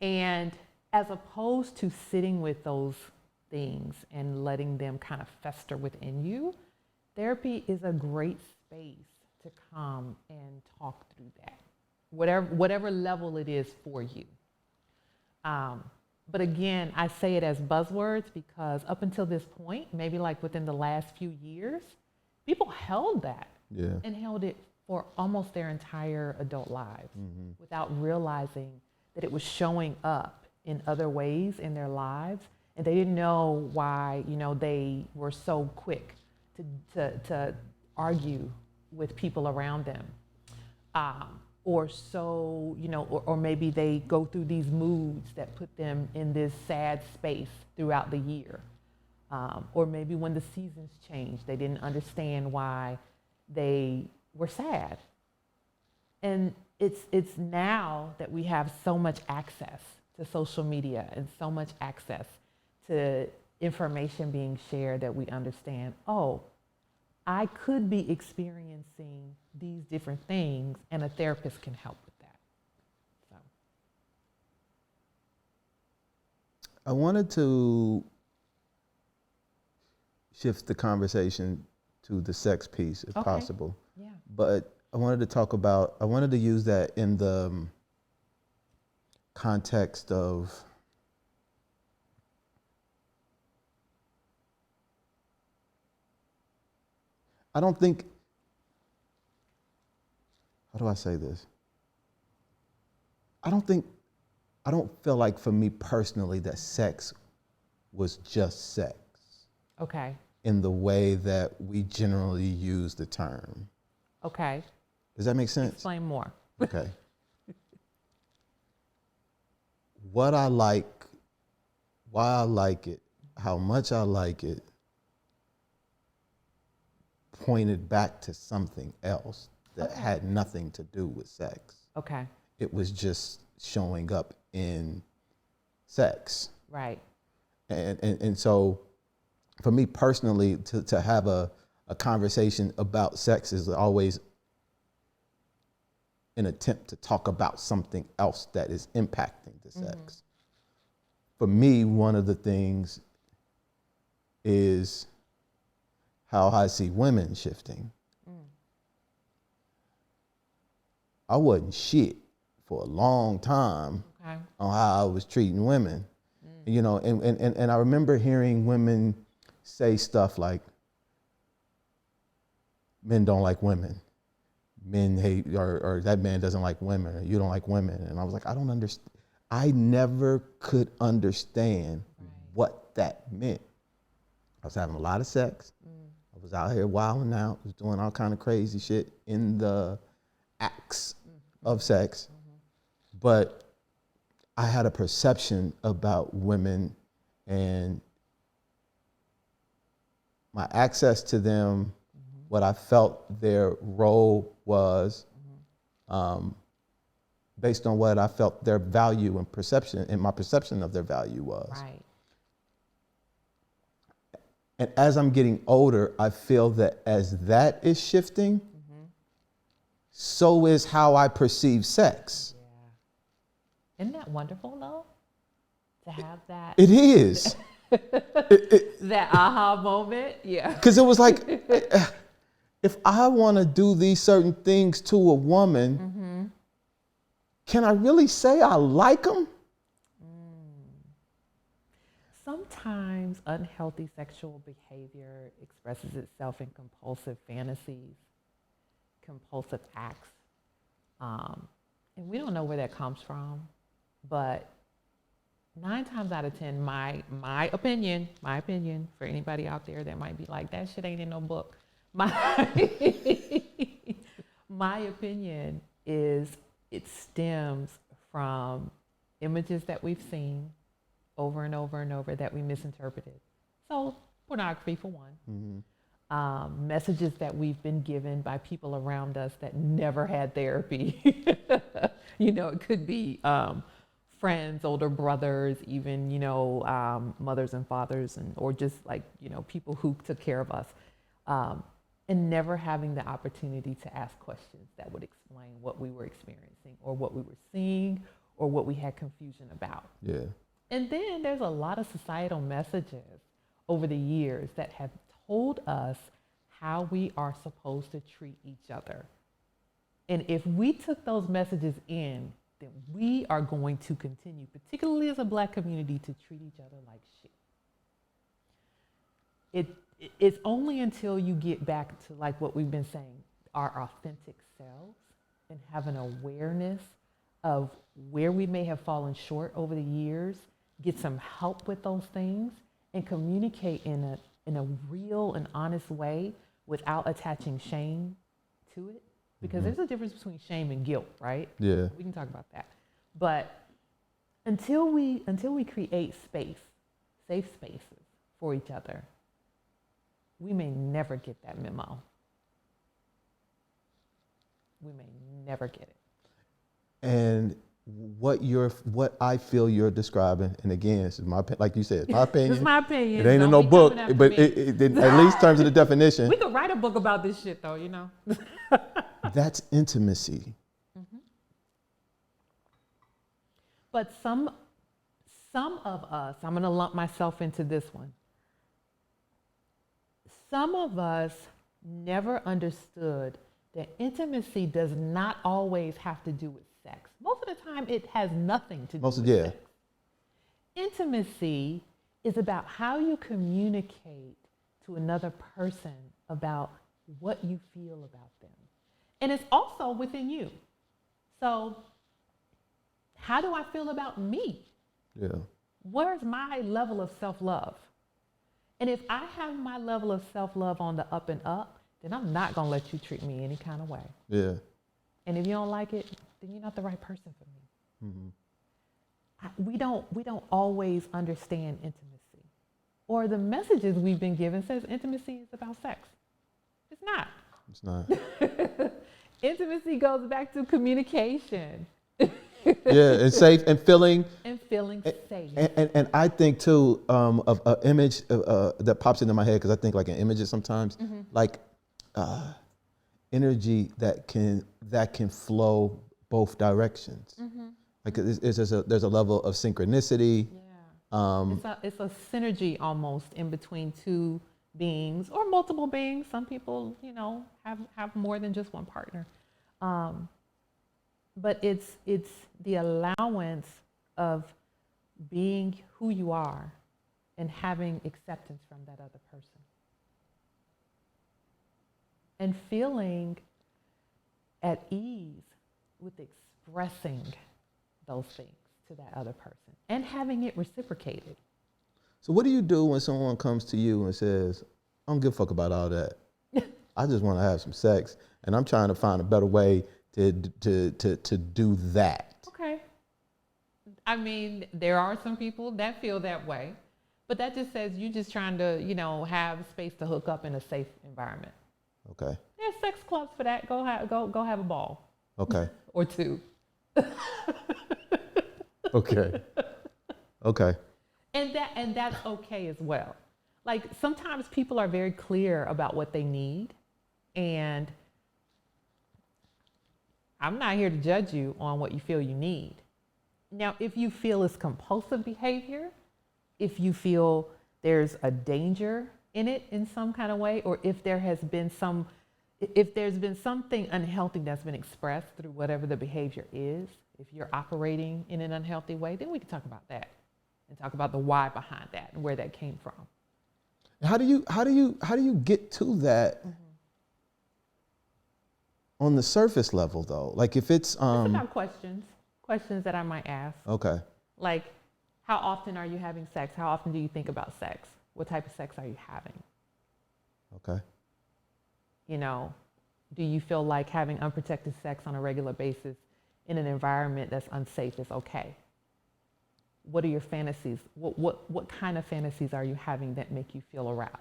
and as opposed to sitting with those things and letting them kind of fester within you, therapy is a great space to come and talk through that, whatever level it is for you. But again, I say it as buzzwords because up until this point, maybe like within the last few years, people held that and held it for almost their entire adult lives without realizing that it was showing up in other ways in their lives, and they didn't know why, they were so quick to argue with people around them, or maybe they go through these moods that put them in this sad space throughout the year, or maybe when the seasons changed, they didn't understand why they were sad. And it's now that we have so much access to social media and so much access to information being shared that we understand, I could be experiencing these different things and a therapist can help with that. So. I wanted to shift the conversation to the sex piece if possible. Yeah. But I wanted to use that in the context of how do I say this? I don't feel like for me personally that sex was just sex. Okay. In the way that we generally use the term. Okay. Does that make sense? Explain more. Okay. What I like, why I like it, how much I like it, pointed back to something else that had nothing to do with sex. Okay. It was just showing up in sex. Right. And so for me personally, to have a conversation about sex is always an attempt to talk about something else that is impacting the sex. For me, one of the things is how I see women shifting. I wasn't shit for a long time on how I was treating women. And I remember hearing women say stuff like, men don't like women. Men hate, or that man doesn't like women, or you don't like women. And I was like, I don't understand. I never could understand what that meant. I was having a lot of sex. I was out here wilding out, was doing all kind of crazy shit in the acts of sex. But I had a perception about women and my access to them, what I felt their role was, based on what I felt their value and perception, and my perception of their value was. Right. And as I'm getting older, I feel that as that is shifting, so is how I perceive sex. Yeah. Isn't that wonderful, though? To have that. It is. That aha moment, yeah. Because it was like, if I want to do these certain things to a woman, can I really say I like them? Sometimes unhealthy sexual behavior expresses itself in compulsive fantasies, compulsive acts. And we don't know where that comes from, but 9 times out of 10, my opinion, for anybody out there that might be like, that shit ain't in no book. My opinion is it stems from images that we've seen over and over and over that we misinterpreted. So pornography for one. Messages that we've been given by people around us that never had therapy. It could be friends, older brothers, even, mothers and fathers, or just like, people who took care of us. And never having the opportunity to ask questions that would explain what we were experiencing or what we were seeing or what we had confusion about. Yeah. And then there's a lot of societal messages over the years that have told us how we are supposed to treat each other. And if we took those messages in, then we are going to continue, particularly as a Black community, to treat each other like shit. It's only until you get back to, like what we've been saying, our authentic selves, and have an awareness of where we may have fallen short over the years, get some help with those things, and communicate in a real and honest way without attaching shame to it. Because there's a difference between shame and guilt, right? Yeah. We can talk about that. But until we create space, safe spaces for each other, we may never get that memo. We may never get it. And what I feel you're describing, and again, this is like you said, my opinion. This is my opinion. It ain't in no book, but it, at least in terms of the definition. We could write a book about this shit, though, That's intimacy. But some of us, I'm going to lump myself into this one. Some of us never understood that intimacy does not always have to do with sex. Most of the time, it has nothing to do with sex. Intimacy is about how you communicate to another person about what you feel about them. And it's also within you. So how do I feel about me? Yeah. Where's my level of self-love? And if I have my level of self-love on the up and up, then I'm not going to let you treat me any kind of way. Yeah. And if you don't like it, then you're not the right person for me. We don't always understand intimacy. Or the messages we've been given says intimacy is about sex. It's not. It's not. Intimacy goes back to communication. Yeah, and safe and feeling. And feeling safe. And I think too of an image that pops into my head, because I think like in images sometimes, like energy that can flow both directions. Like there's a level of synchronicity. Yeah. It's a synergy almost in between two beings or multiple beings. Some people, have more than just one partner. But it's the allowance of being who you are and having acceptance from that other person. And feeling at ease with expressing those things to that other person and having it reciprocated. So what do you do when someone comes to you and says, I don't give a fuck about all that. I just want to have some sex, and I'm trying to find a better way to do that. Okay. I mean, there are some people that feel that way, but that just says you're just trying to, have space to hook up in a safe environment. Okay. There's sex clubs for that. Go have a ball. Okay. Or two. Okay. Okay. And that's okay as well. Like sometimes people are very clear about what they need, and I'm not here to judge you on what you feel you need. Now, if you feel it's compulsive behavior, if you feel there's a danger in it in some kind of way, or if there's been something unhealthy that's been expressed through whatever the behavior is, if you're operating in an unhealthy way, then we can talk about that and talk about the why behind that and where that came from. How do you get to that on the surface level though? Like if it's about questions that I might ask. Okay. Like, How often are you having sex? How often do you think about sex? What type of sex are you having? Okay. You know, do you feel like having unprotected sex on a regular basis in an environment that's unsafe is okay? What are your fantasies? What kind of fantasies are you having that make you feel aroused?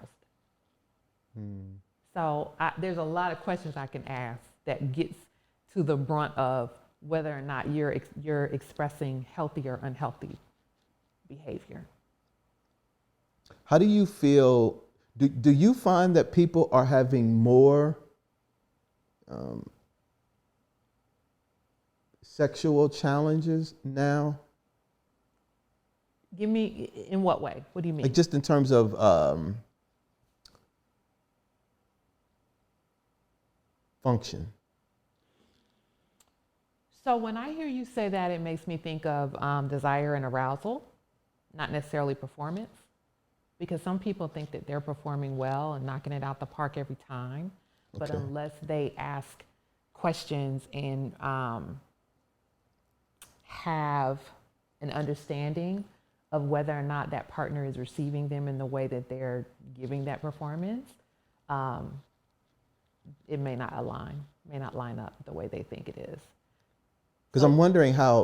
So there's a lot of questions I can ask that gets to the brunt of whether or not you're expressing healthy or unhealthy behavior. How do you feel? Do you find that people are having more sexual challenges now? Give me, in what way? What do you mean? Like just in terms of function. So when I hear you say that, it makes me think of desire and arousal, not necessarily performance, because some people think that they're performing well and knocking it out the park every time, but Okay. unless they ask questions and have an understanding of whether or not that partner is receiving them in the way that they're giving that performance, it may not line up the way they think it is. Because I'm wondering how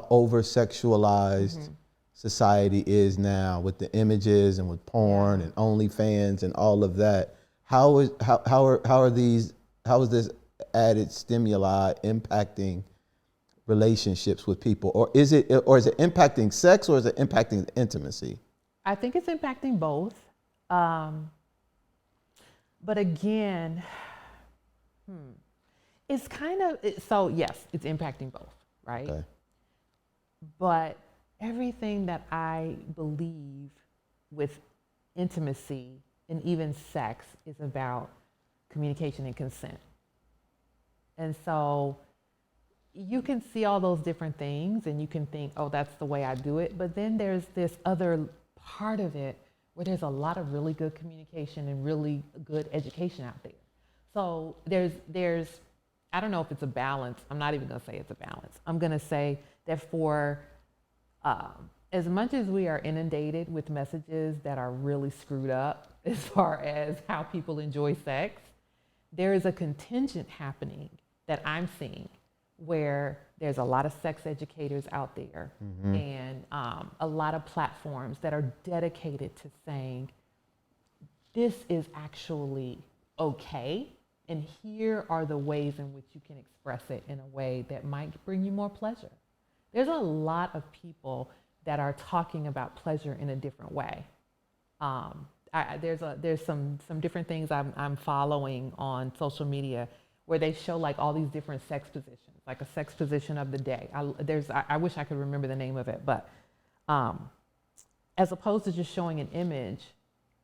over sexualized society is now with the images and with porn and OnlyFans and all of that. How is this added stimuli impacting relationships with people, or is it impacting sex, or is it impacting intimacy? I think it's impacting both. But again, it's kind of, so yes, it's impacting both, right? Okay. But everything that I believe with intimacy and even sex is about communication and consent. And so you can see all those different things and you can think, oh, that's the way I do it. But then there's this other part of it where there's a lot of really good communication and really good education out there. So there's I don't know if it's a balance. I'm not even gonna say it's a balance. I'm gonna say that for as much as we are inundated with messages that are really screwed up as far as how people enjoy sex, there is a contingent happening that I'm seeing where there's a lot of sex educators out there and a lot of platforms that are dedicated to saying, this is actually okay, and here are the ways in which you can express it in a way that might bring you more pleasure. There's a lot of people that are talking about pleasure in a different way. There's some different things I'm following on social media where they show like all these different sex positions, like a sex position of the day. I wish I could remember the name of it, but as opposed to just showing an image,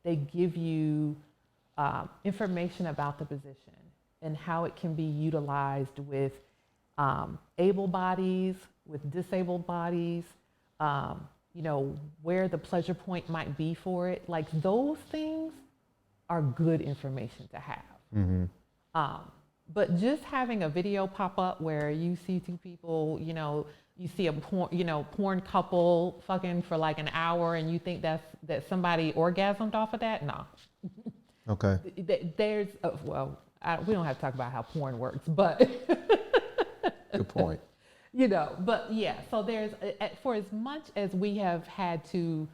they give you information about the position and how it can be utilized with able bodies, with disabled bodies, where the pleasure point might be for it. Like those things are good information to have. But just having a video pop up where you see two people, you see a porn couple fucking for like an hour and you think that somebody orgasmed off of that? No. Okay. There's, we don't have to talk about how porn works, but. Good point. But yeah, so there's, for as much as we have had to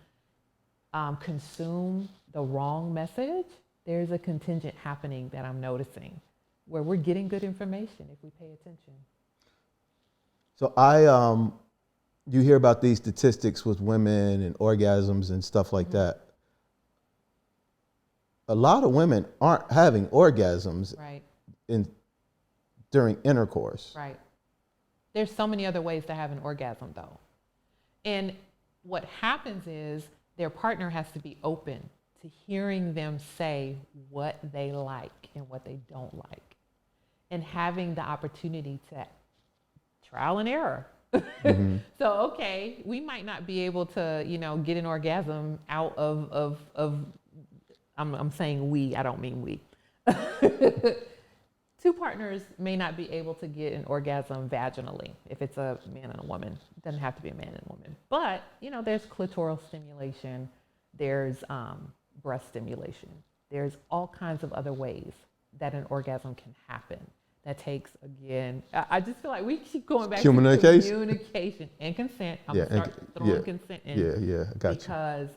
consume the wrong message, there's a contingent happening that I'm noticing where we're getting good information if we pay attention. So you hear about these statistics with women and orgasms and stuff like that. A lot of women aren't having orgasms Right. during intercourse. Right. There's so many other ways to have an orgasm though. And what happens is their partner has to be open to hearing them say what they like and what they don't like, and having the opportunity to trial and error. So, okay, we might not be able to, get an orgasm out of I'm saying we, I don't mean we. two partners may not be able to get an orgasm vaginally if it's a man and a woman. It doesn't have to be a man and a woman. But, there's clitoral stimulation, there's breast stimulation, there's all kinds of other ways that an orgasm can happen. That takes, again, I just feel like we keep going back to communication and consent. I'm going to start throwing consent in. Yeah, I got you. Because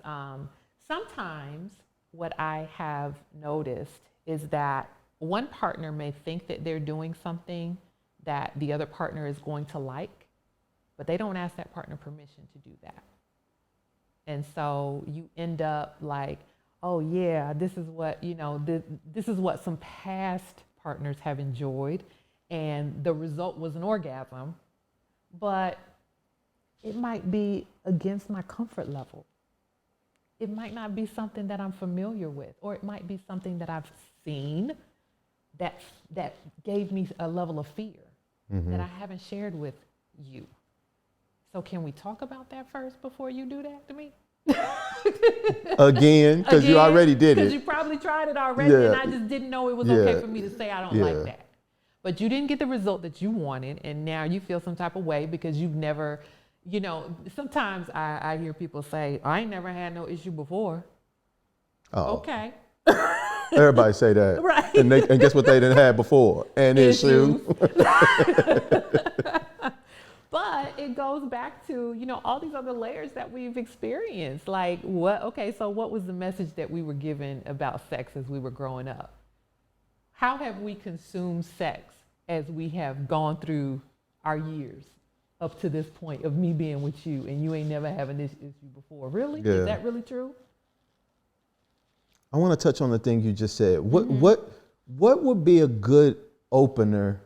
sometimes what I have noticed is that one partner may think that they're doing something that the other partner is going to like, but they don't ask that partner permission to do that. And so you end up like, oh yeah, this is what, this is what some past partners have enjoyed, and the result was an orgasm, but it might be against my comfort level. It might not be something that I'm familiar with, or it might be something that I've seen that gave me a level of fear that I haven't shared with you. So can we talk about that first before you do that to me? Again, because you already did it. Because you probably tried it already, and I just didn't know it was okay for me to say I don't like that. But you didn't get the result that you wanted, and now you feel some type of way because you've never, sometimes I hear people say, I ain't never had no issue before. Oh. Okay. Everybody say that. Right. And guess what they didn't have before? An issue. But it goes back to, all these other layers that we've experienced. Like so what was the message that we were given about sex as we were growing up? How have we consumed sex as we have gone through our years up to this point of me being with you and you ain't never having this issue before? Really? Yeah. Is that really true? I want to touch on the thing you just said. What would be a good opener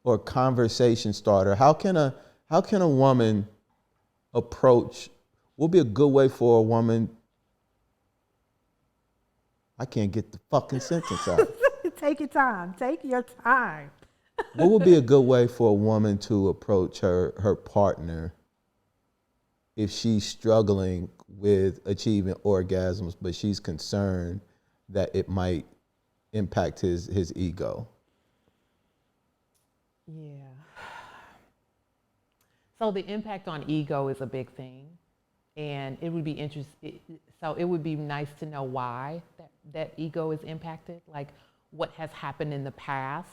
or conversation starter? How can a woman approach? What would be a good way for a woman? I can't get the fucking sentence out. Take your time. Take your time. What would be a good way for a woman to approach her partner if she's struggling with achieving orgasms, but she's concerned that it might impact his ego? Yeah. So the impact on ego is a big thing, and it would be interesting. So it would be nice to know why that ego is impacted, like what has happened in the past,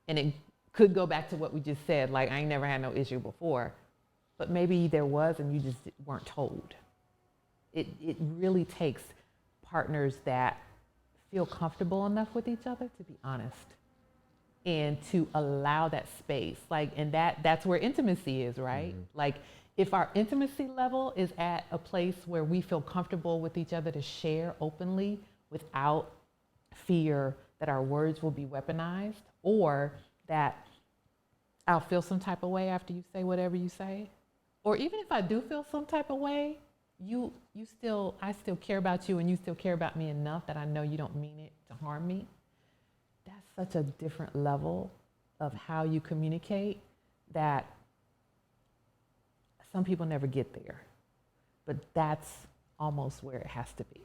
and it could go back to what we just said, like I ain't never had no issue before, but maybe there was and you just weren't told. It really takes partners that feel comfortable enough with each other to be honest and to allow that space. Like, and that's where intimacy is, right? Mm-hmm. Like if our intimacy level is at a place where we feel comfortable with each other to share openly without fear that our words will be weaponized or that I'll feel some type of way after you say whatever you say. Or even if I do feel some type of way, I still care about you and you still care about me enough that I know you don't mean it to harm me. That's such a different level of how you communicate that some people never get there. But that's almost where it has to be.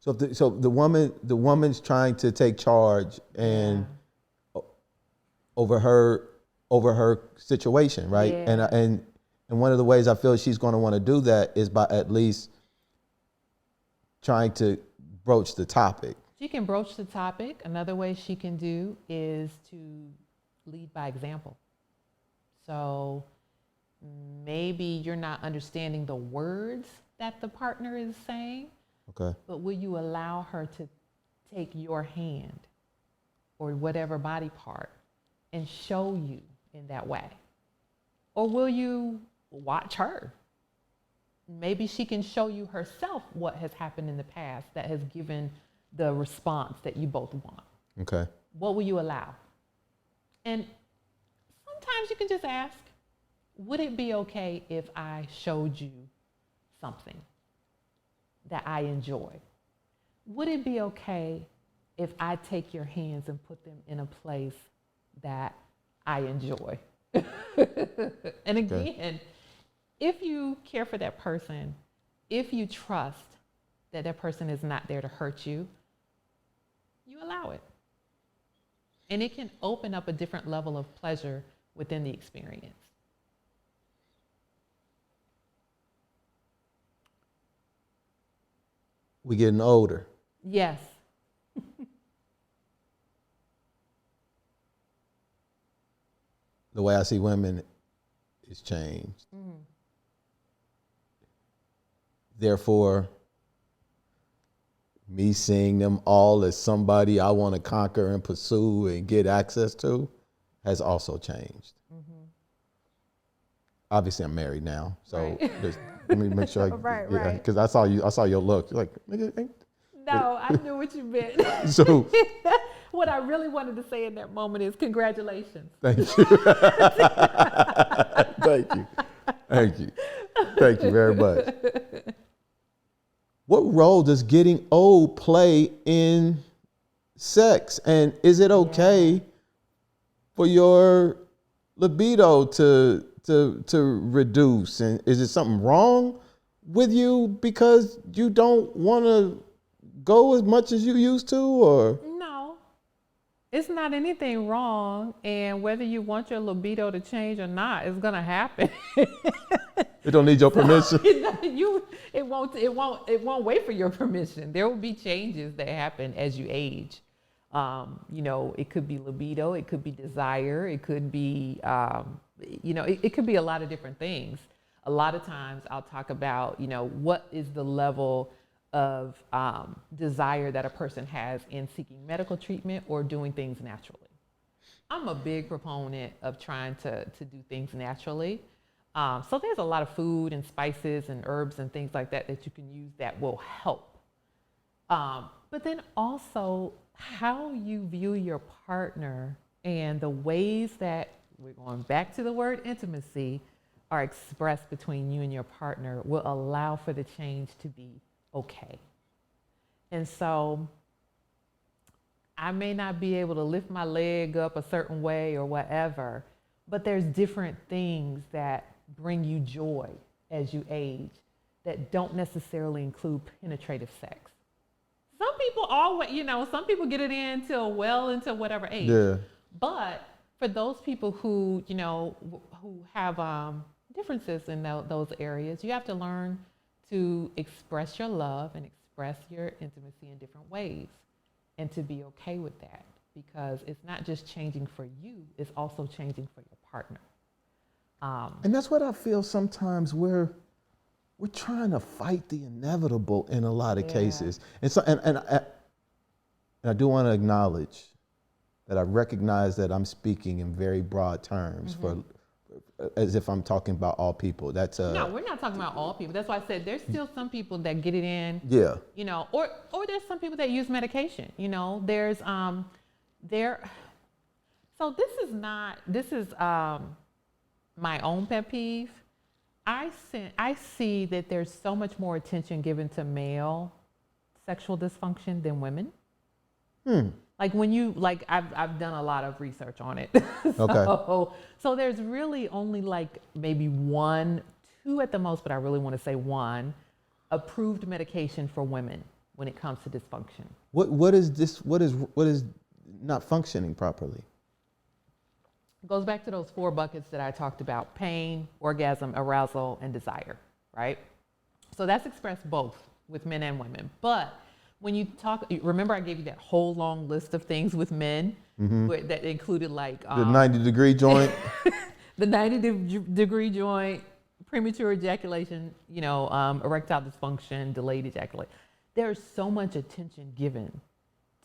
So the woman's trying to take charge and over her situation, right? Yeah. And one of the ways I feel she's going to want to do that is by at least trying to broach the topic. She can broach the topic. Another way she can do is to lead by example. So maybe you're not understanding the words that the partner is saying. Okay. But will you allow her to take your hand or whatever body part and show you in that way? Or will you watch her? Maybe she can show you herself what has happened in the past that has given the response that you both want. Okay. What will you allow? And sometimes you can just ask, would it be okay if I showed you something that I enjoy? Would it be okay if I take your hands and put them in a place that I enjoy? And again, if you care for that person, if you trust that that person is not there to hurt you, you allow it. And it can open up a different level of pleasure within the experience. We getting older. Yes. The way I see women is changed. Therefore, me seeing them all as somebody I want to conquer and pursue and get access to has also changed. Obviously, I'm married now, so Right. let me make sure. Right. Because I saw your look. You're like, nigga, ain't. No, I knew what you meant. So What I really wanted to say in that moment is congratulations. thank you. Thank you very much. What role does getting old play in sex? And is it okay for your libido to reduce? And is it something wrong with you because you don't want to go as much as you used to, or? No, it's not anything wrong. And whether you want your libido to change or not, it's gonna happen. It don't need your permission. It won't wait for your permission. There will be changes that happen as you age. It could be libido, it could be desire, it could be, it could be a lot of different things. A lot of times I'll talk about, what is the level of desire that a person has in seeking medical treatment or doing things naturally. I'm a big proponent of trying to do things naturally. So there's a lot of food and spices and herbs and things like that that you can use that will help. But then also how you view your partner and the ways that, we're going back to the word intimacy, are expressed between you and your partner will allow for the change to be okay. And so I may not be able to lift my leg up a certain way or whatever, but there's different things that bring you joy as you age that don't necessarily include penetrative sex. Some people some people get it in till well into whatever age. Yeah. But for those people who, who have differences in those areas, you have to learn to express your love and express your intimacy in different ways, and to be okay with that, because it's not just changing for you, it's also changing for your partner. And that's what I feel sometimes we're trying to fight the inevitable in a lot of cases. And so, and I do want to acknowledge that I recognize that I'm speaking in very broad terms as if I'm talking about all people. That's no, we're not talking about all people. That's why I said there's still some people that get it in. Yeah. Or there's some people that use medication. There's So this is my own pet peeve. I see that there's so much more attention given to male sexual dysfunction than women. Like I've done a lot of research on it. So there's really only maybe 1, 2 at the most, but I really want to say 1 approved medication for women when it comes to dysfunction. What is this? What is not functioning properly? It goes back to those 4 buckets that I talked about: pain, orgasm, arousal, and desire, right? So that's expressed both with men and women. But when you remember I gave you that whole long list of things with men that included the 90-degree joint, the 90-degree joint, premature ejaculation, erectile dysfunction, delayed ejaculation. There's so much attention given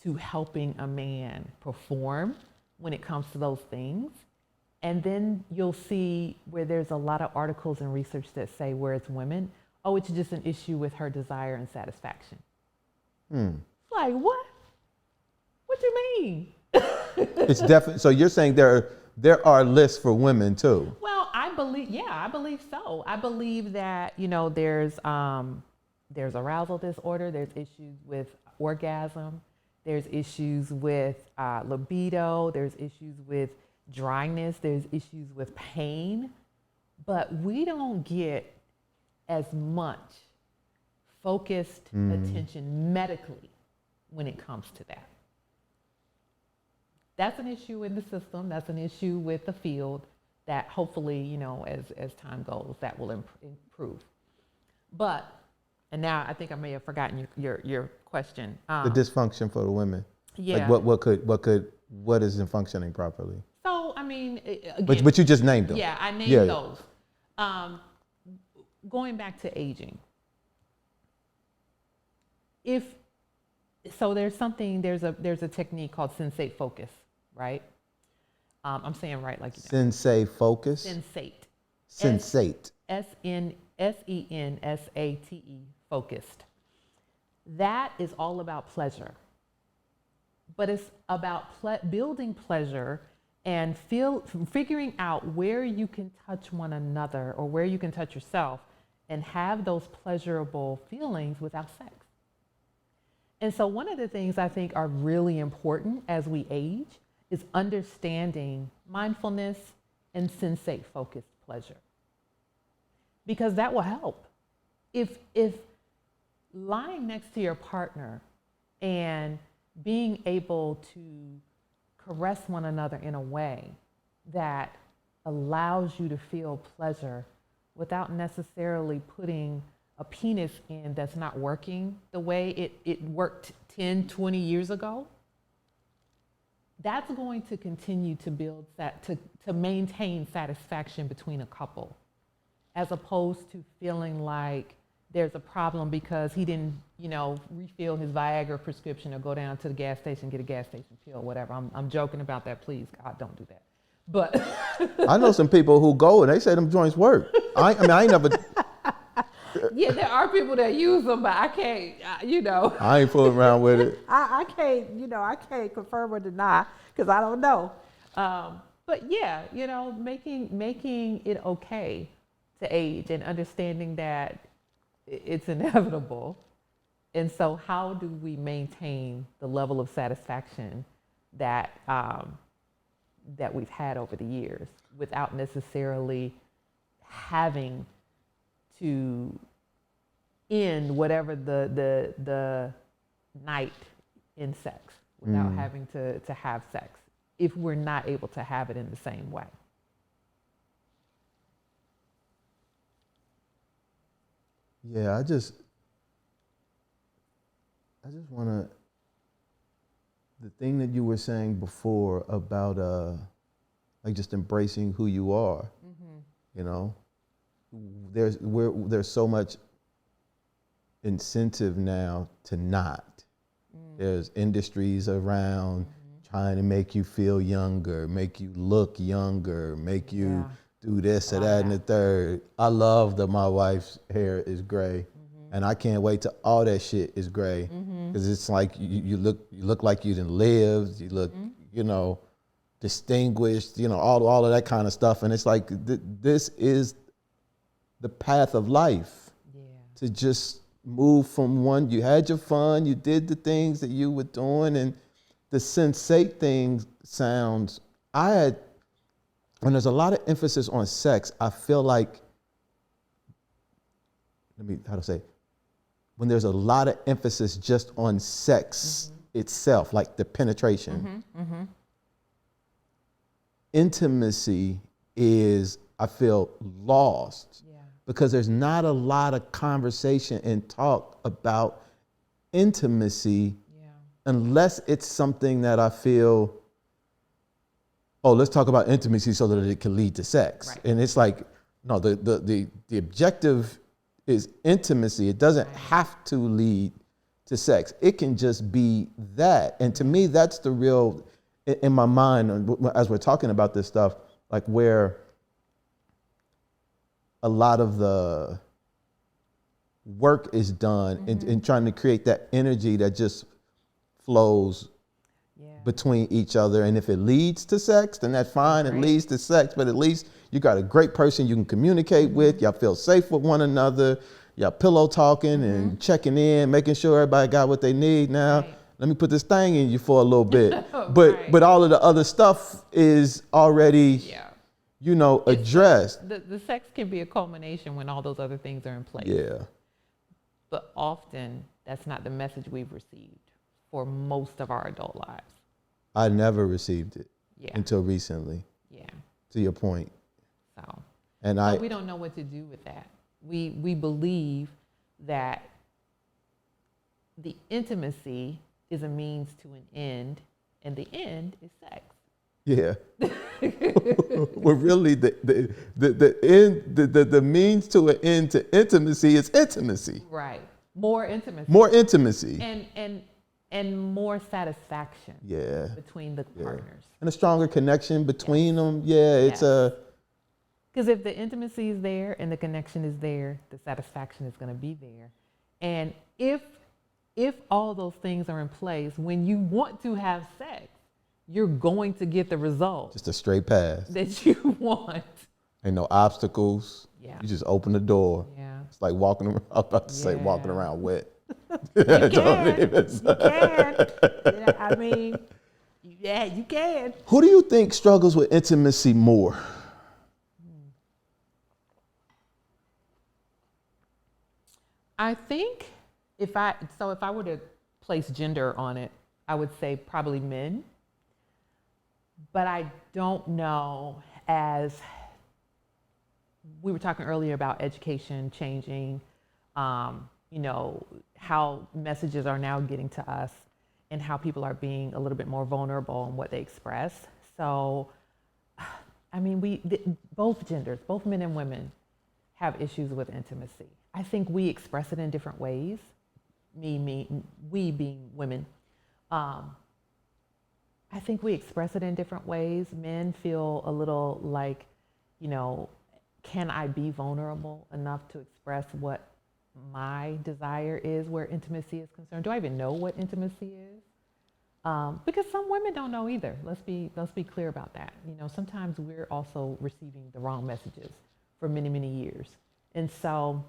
to helping a man perform when it comes to those things. And then you'll see where there's a lot of articles and research that say where it's women, it's just an issue with her desire and satisfaction. Like, what? What do you mean? It's definitely. So you're saying there are lists for women too? Well, I believe so. I believe that there's arousal disorder. There's issues with orgasm. There's issues with libido. There's issues with dryness. There's issues with pain. But we don't get as much focused attention medically when it comes to that. that's an issue in the system. That's an issue with the field that hopefully, you know, as time goes, that will improve. But, and now I think I may have forgotten your question. The dysfunction for the women. Yeah. Like what isn't functioning properly? So, I mean, again, But you just named them. Yeah, I named those. Going back to aging. There's a technique called sensate focus, right? I'm saying right like you know. Sensate focus? Sensate. Sensate. SENSATE, focused. That is all about pleasure. But it's about building pleasure and figuring out where you can touch one another or where you can touch yourself and have those pleasurable feelings without sex. And so one of the things I think are really important as we age is understanding mindfulness and sensate focused pleasure. Because that will help. If lying next to your partner and being able to caress one another in a way that allows you to feel pleasure without necessarily putting a penis in that's not working the way it worked 10, 20 years ago, that's going to continue to build that, to maintain satisfaction between a couple, as opposed to feeling like there's a problem because he didn't, you know, refill his Viagra prescription or go down to the gas station, get a gas station pill, whatever. I'm joking about that. Please, God, don't do that. But I know some people who go and they say them joints work. I ain't never. Yeah, there are people that use them, but I can't, you know. I ain't fooling around with it. I can't, you know, I can't confirm or deny because I don't know. But yeah, you know, making it okay to age and understanding that it's inevitable. And so how do we maintain the level of satisfaction that that we've had over the years without necessarily having to end whatever the night in sex without having to have sex if we're not able to have it in the same way? Yeah, I just want to, the thing that you were saying before about like just embracing who you are, you know, there's so much incentive now to not. There's industries around trying to make you feel younger, make you look younger, make you do this or that and the third. I love that my wife's hair is gray, and I can't wait till all that shit is gray, because it's like you look like you done lived, you look, you know, distinguished, you know, all of that kind of stuff, and it's like this is the path of life. To just move from one, you had your fun, you did the things that you were doing, and the sensate thing sounds, when there's a lot of emphasis on sex, I feel like, when there's a lot of emphasis just on sex itself, like the penetration, intimacy is, I feel, lost. Because there's not a lot of conversation and talk about intimacy unless it's something that I feel, oh, let's talk about intimacy so that it can lead to sex. Right. And it's like, no, the objective is intimacy. It doesn't have to lead to sex. It can just be that. And to me, that's the real, in my mind, as we're talking about this stuff, like where a lot of the work is done in trying to create that energy that just flows between each other. And if it leads to sex, then that's fine. It leads to sex, but at least you got a great person you can communicate with. Y'all feel safe with one another. Y'all pillow talking and checking in, making sure everybody got what they need. Now, let me put this thing in you for a little bit. But all of the other stuff is already, you know, addressed. The sex can be a culmination when all those other things are in place. Yeah. But often that's not the message we've received for most of our adult lives. I never received it Yeah. until recently. Yeah. To your point. So, And so we don't know what to do with that. We believe that the intimacy is a means to an end, and the end is sex. Yeah. Well, really, the means to an end to intimacy is intimacy. Right. More intimacy. More intimacy. And more satisfaction. Yeah. Between the partners. And a stronger connection between them. Yeah, it's a. Because if the intimacy is there and the connection is there, the satisfaction is going to be there. And if all those things are in place, when you want to have sex, you're going to get the result. Just a straight path. That you want. Ain't no obstacles. Yeah. You just open the door. Yeah. It's like walking around, I was about to say walking around wet. You can. You can. I mean, yeah, you can. Who do you think struggles with intimacy more? I think if I were to place gender on it, I would say probably men. But I don't know, as we were talking earlier about education changing, you know, how messages are now getting to us and how people are being a little bit more vulnerable in what they express. So, I mean, both genders, both men and women, have issues with intimacy. I think we express it in different ways, we being women. I think we express it in different ways. Men feel a little like, you know, can I be vulnerable enough to express what my desire is where intimacy is concerned? Do I even know what intimacy is? Because some women don't know either. Let's be clear about that. You know, sometimes we're also receiving the wrong messages for many, many years. And so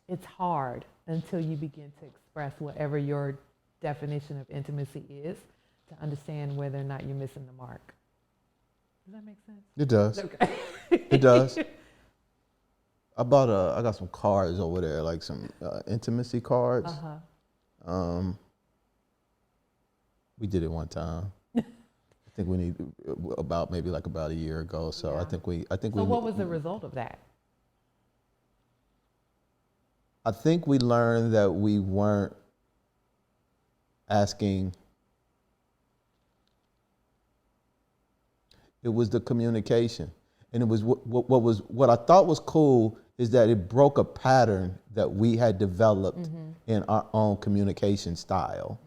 it's hard until you begin to express whatever your definition of intimacy is to understand whether or not you're missing the mark. Does that make sense? It does. Okay. It does. I got some cards over there, like some intimacy cards. We did it one time. I think we need about a year ago. So yeah. I think we. So what was the result of that? I think we learned that we weren't asking. It was the communication, and it was what I thought was cool is that it broke a pattern that we had developed in our own communication style.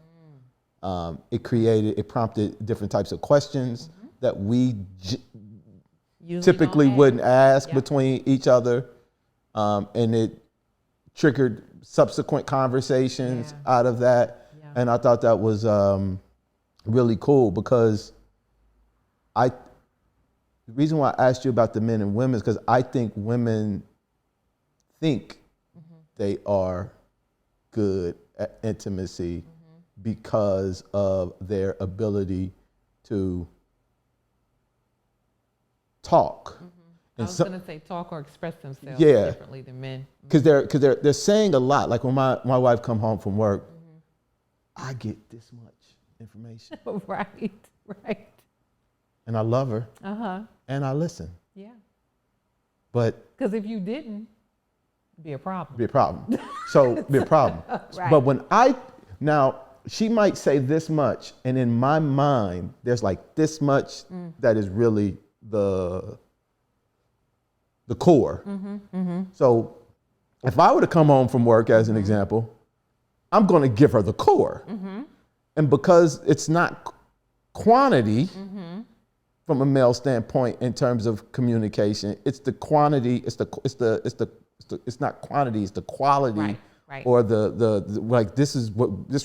It prompted different types of questions that we typically wouldn't ask between each other, and it triggered subsequent conversations out of that. Yeah. And I thought that was really cool because the reason why I asked you about the men and women is because I think women think they are good at intimacy because of their ability to talk. I was going to say talk or express themselves differently than men. Because they're saying a lot. Like when my wife come home from work, I get this much information. Right. And I love her. And I listen. Yeah. But because if you didn't, it'd be a problem. So be a problem. Right. But now she might say this much, and in my mind, there's like this much that is really the core. So if I were to come home from work, as an example, I'm going to give her the core. And because it's not quantity from a male standpoint in terms of communication, it's the quantity, it's not quantity, it's the quality. Right. Or the like this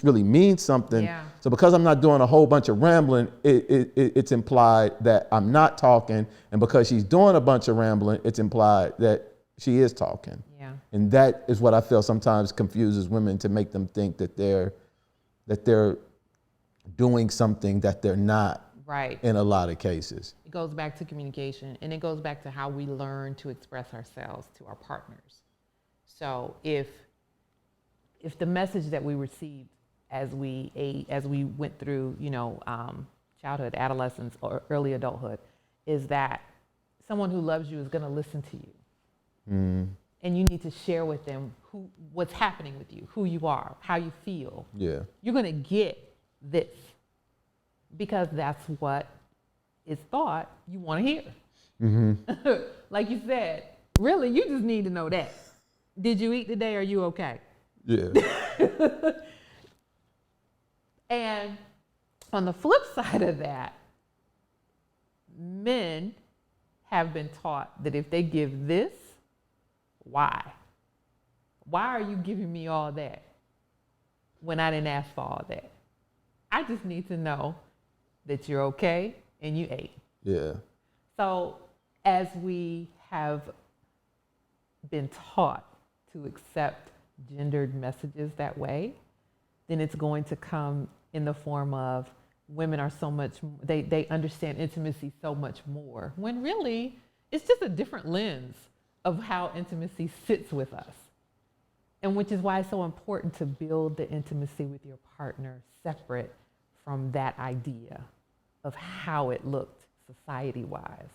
really means something. Yeah. So because I'm not doing a whole bunch of rambling, it's implied that I'm not talking, and because she's doing a bunch of rambling, it's implied that she is talking. Yeah. And that is what I feel sometimes confuses women to make them think that they're doing something that they're not. Right. In a lot of cases. It goes back to communication, and it goes back to how we learn to express ourselves to our partners. So if the message that we received as we went through, childhood, adolescence, or early adulthood, is that someone who loves you is going to listen to you. And you need to share with them what's happening with you, who you are, how you feel. Yeah. You're going to get this because that's what is thought you want to hear. Like you said, really, you just need to know that. Did you eat today? Are you okay? Yeah. And on the flip side of that, men have been taught that if they give this, why? Why are you giving me all that when I didn't ask for all that? I just need to know that you're okay and you ate. Yeah. So as we have been taught to accept gendered messages that way, then it's going to come in the form of women are so much, they understand intimacy so much more, when really it's just a different lens of how intimacy sits with us. And which is why it's so important to build the intimacy with your partner separate from that idea of how it looked society-wise,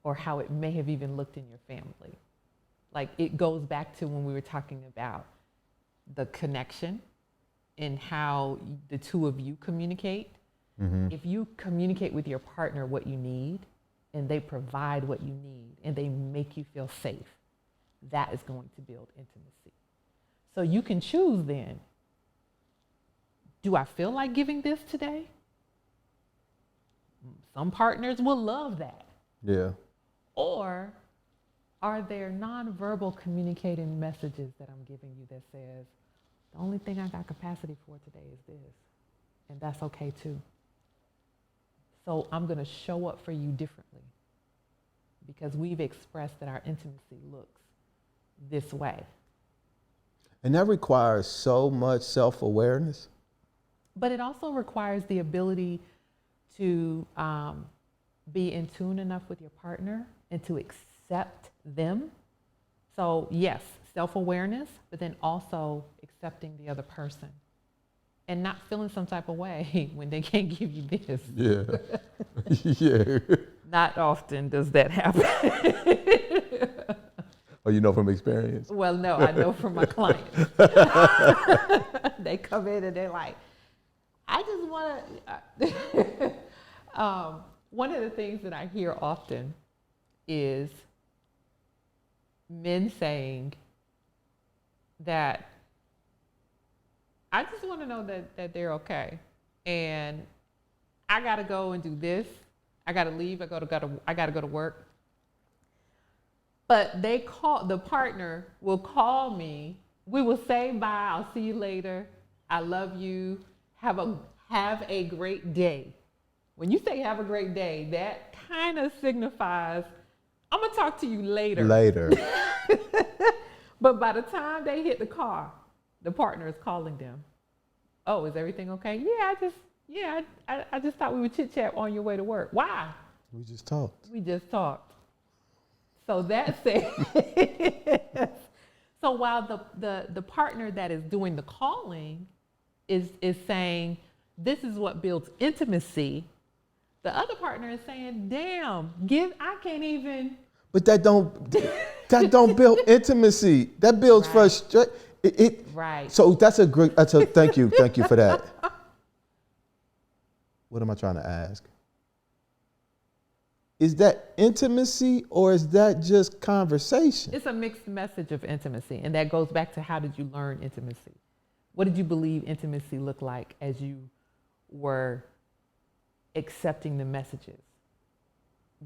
or how it may have even looked in your family. Like, it goes back to when we were talking about the connection and how the two of you communicate. If you communicate with your partner what you need, and they provide what you need, and they make you feel safe, that is going to build intimacy. So you can choose then, do I feel like giving this today? Some partners will love that. Yeah. Or are there nonverbal communicating messages that I'm giving you that says, the only thing I got capacity for today is this, and that's okay too. So I'm going to show up for you differently because we've expressed that our intimacy looks this way. And that requires so much self-awareness. But it also requires the ability to be in tune enough with your partner and to accept them. So yes, self-awareness, but then also accepting the other person and not feeling some type of way when they can't give you this. Yeah. Yeah. Not often does that happen. Oh, you know from experience? Well, no, I know from my clients. They come in and they're like, I just want to. One of the things that I hear often is men saying that I just want to know that they're okay, and I got to go and do this. I got to leave. I got to go to work. But the partner will call me. We will say bye. I'll see you later. I love you. Have a great day. When you say have a great day, that kind of signifies I'm gonna talk to you later. But by the time they hit the car, the partner is calling them. Oh, is everything okay? Yeah, I just thought we would chit chat on your way to work. Why? We just talked. So that's it. So while the partner that is doing the calling is saying, this is what builds intimacy, the other partner is saying, damn, I can't even. But that don't build intimacy. That builds frustration. Right. So thank you for that. What am I trying to ask? Is that intimacy or is that just conversation? It's a mixed message of intimacy, and that goes back to how did you learn intimacy? What did you believe intimacy looked like as you were accepting the messages?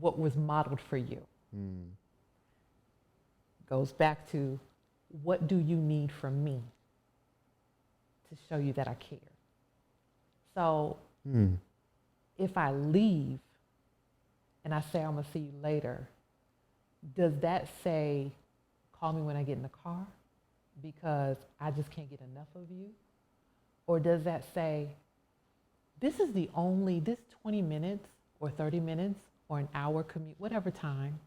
What was modeled for you? Goes back to, what do you need from me to show you that I care? So if I leave and I say I'm gonna see you later, does that say, call me when I get in the car because I just can't get enough of you? Or does that say, this 20 minutes or 30 minutes or an hour commute, whatever time,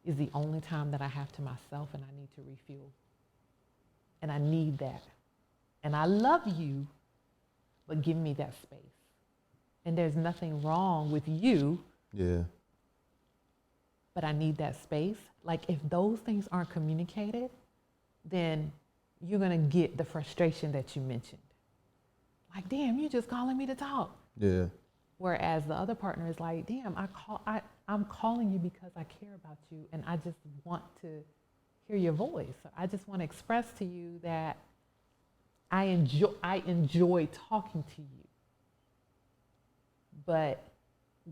is the only time that I have to myself, and I need to refuel. And I need that. And I love you, but give me that space. And there's nothing wrong with you. Yeah. But I need that space. Like if those things aren't communicated, then you're gonna get the frustration that you mentioned. Like, damn, you just calling me to talk. Yeah. Whereas the other partner is like, damn, I'm calling you because I care about you and I just want to hear your voice. I just want to express to you that I enjoy talking to you. But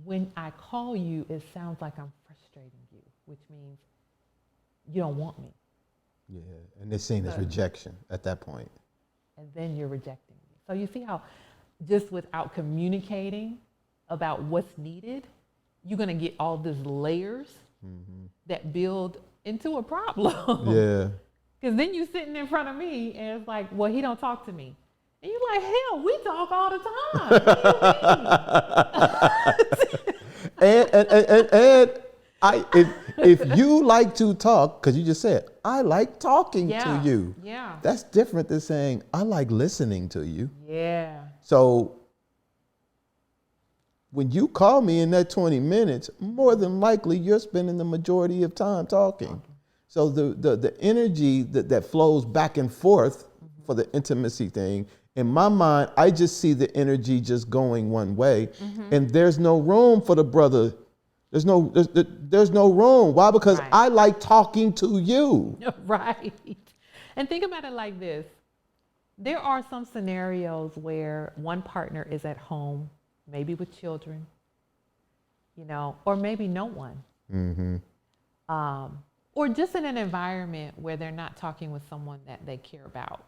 when I call you, it sounds like I'm frustrating you, which means you don't want me. Yeah, and they're seen as rejection at that point. And then you're rejecting me. So you see how just without communicating about what's needed, you're going to get all these layers that build into a problem. Yeah. Because then you're sitting in front of me and it's like, well, he don't talk to me. And you're like, hell, we talk all the time. If you like to talk, because you just said, I like talking to you. Yeah. That's different than saying, I like listening to you. Yeah. So when you call me in that 20 minutes, more than likely you're spending the majority of time talking. So the energy that flows back and forth for the intimacy thing, in my mind, I just see the energy just going one way, and there's no room for the brother. There's no room. Why? Because I like talking to you. Right. And think about it like this. There are some scenarios where one partner is at home, maybe with children, or maybe no one. Or just in an environment where they're not talking with someone that they care about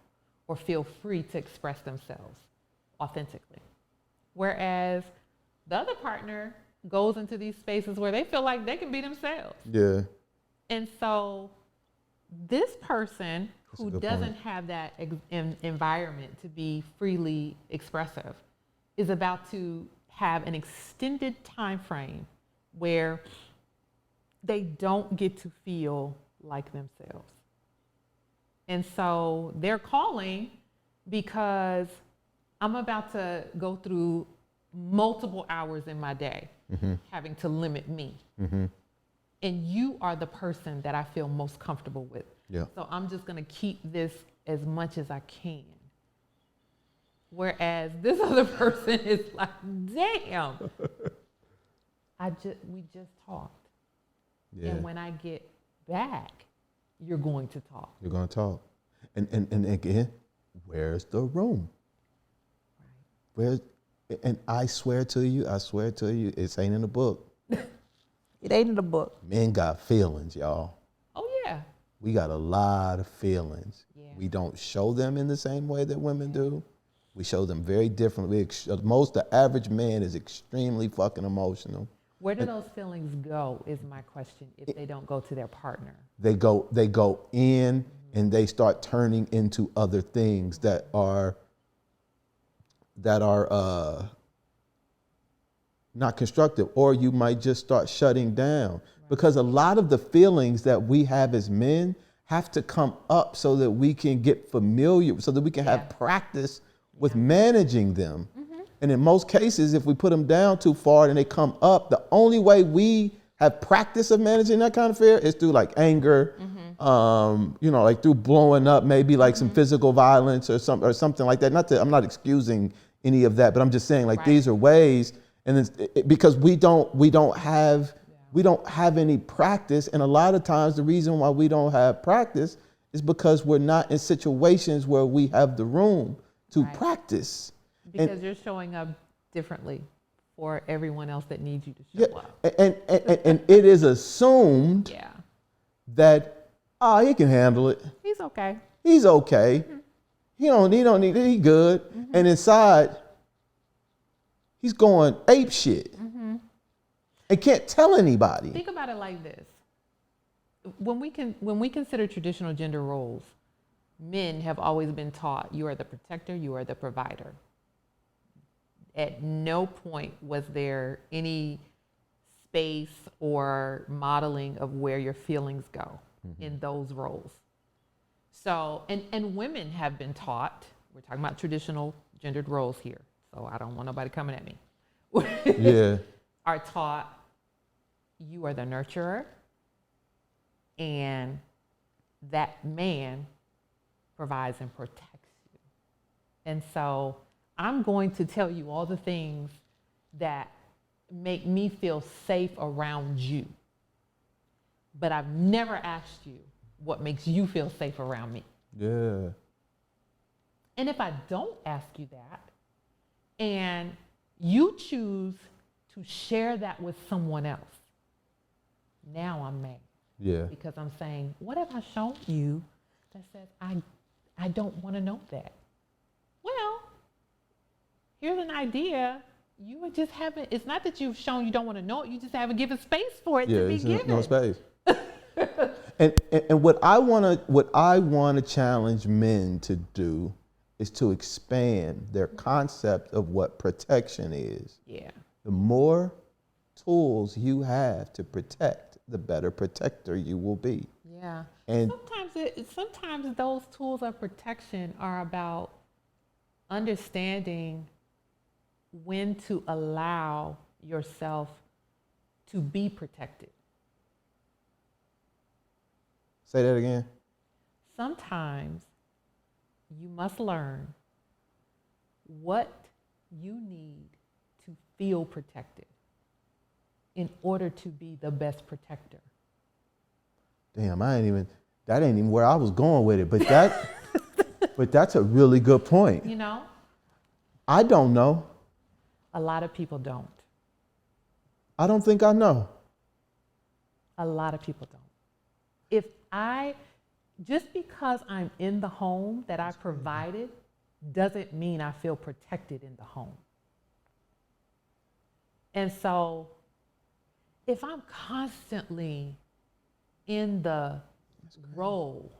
or feel free to express themselves authentically. Whereas the other partner goes into these spaces where they feel like they can be themselves. Yeah. And so this person who doesn't have that environment to be freely expressive is about to have an extended time frame where they don't get to feel like themselves. And so they're calling because I'm about to go through multiple hours in my day having to limit me. And you are the person that I feel most comfortable with. Yeah. So I'm just going to keep this as much as I can. Whereas this other person is like, damn, we just talked. Yeah. And when I get back, you're going to talk. You're going to talk. And again, where's the room? And I swear to you, it ain't in the book. It ain't in the book. Men got feelings, y'all. Oh, yeah. We got a lot of feelings. Yeah. We don't show them in the same way that women do. We show them very differently. The average man is extremely fucking emotional. Where do those feelings go is my question if they don't go to their partner. They go in and they start turning into other things that are not constructive, or you might just start shutting down. Because a lot of the feelings that we have as men have to come up so that we can get familiar, so that we can have practice with managing them. And in most cases, if we put them down too far and they come up, the only way we have practice of managing that kind of fear is through like anger, like through blowing up, maybe like some physical violence or something like that. I'm not excusing any of that, but I'm just saying like these are ways. And it's because we don't have any practice, and a lot of times the reason why we don't have practice is because we're not in situations where we have the room to practice. Because you're showing up differently for everyone else that needs you to show up. And it is assumed that he can handle it. He's okay. He's okay. He don't need it. He good. And inside, he's going ape shit. And can't tell anybody. Think about it like this. When we consider traditional gender roles, men have always been taught you are the protector, you are the provider. At no point was there any space or modeling of where your feelings go in those roles. So, and women have been taught, we're talking about traditional gendered roles here, so I don't want nobody coming at me. Yeah. Are taught you are the nurturer, and that man provides and protects you. And so I'm going to tell you all the things that make me feel safe around you. But I've never asked you what makes you feel safe around me. Yeah. And if I don't ask you that, and you choose to share that with someone else, now I'm mad. Yeah. Because I'm saying, what have I shown you that says I don't want to know that? Well, here's an idea. You just haven't, it's not that you've shown you don't want to know it, you just haven't given space for it to be given. No space. and what I want to challenge men to do is to expand their concept of what protection is. Yeah. The more tools you have to protect, the better protector you will be. Yeah. And sometimes those tools of protection are about understanding when to allow yourself to be protected. Say that again. Sometimes you must learn what you need to feel protected in order to be the best protector. Damn, that ain't even where I was going with it, but that's a really good point. You know? I don't know. A lot of people don't. I don't think I know. A lot of people don't. Just because I'm in the home that I provided doesn't mean I feel protected in the home. And so if I'm constantly in the role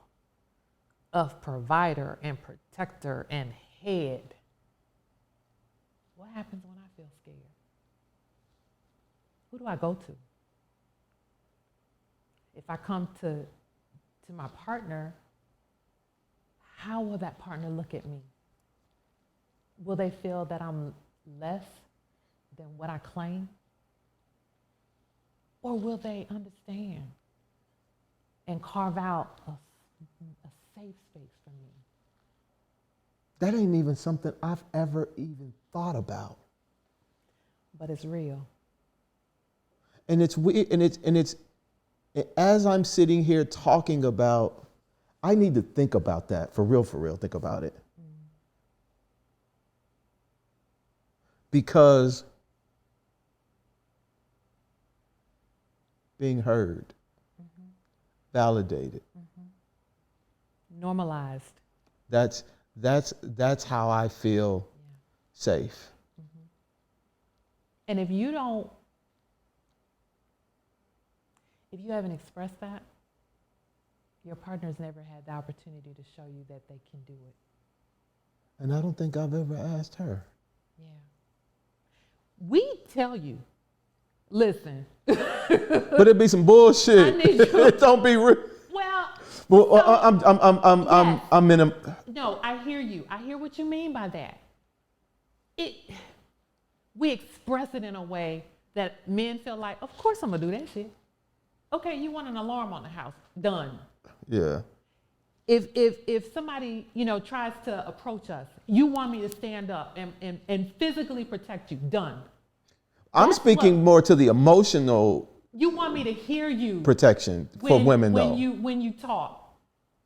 of provider and protector and head, what happens when I feel scared? Who do I go to? If I come to my partner, how will that partner look at me? Will they feel that I'm less than what I claim? Or will they understand and carve out a safe space for me? That ain't even something I've ever even thought about. But it's real. And it's weird, and it's as I'm sitting here talking about, I need to think about that for real, think about it. Because being heard, validated, Normalized. that's how I feel safe. And if you haven't expressed that, your partner's never had the opportunity to show you that they can do it. And I don't think I've ever asked her. Yeah. We tell you, listen. But it'd be some bullshit. I need you. It don't be real. Well, I'm in a. No, I hear you. I hear what you mean by that. We express it in a way that men feel like, of course I'm gonna do that shit. Okay, you want an alarm on the house? Done. Yeah. If somebody, tries to approach us, you want me to stand up and physically protect you? Done. I'm speaking more to the emotional. You want me to hear you. Protection for women, though. When you talk.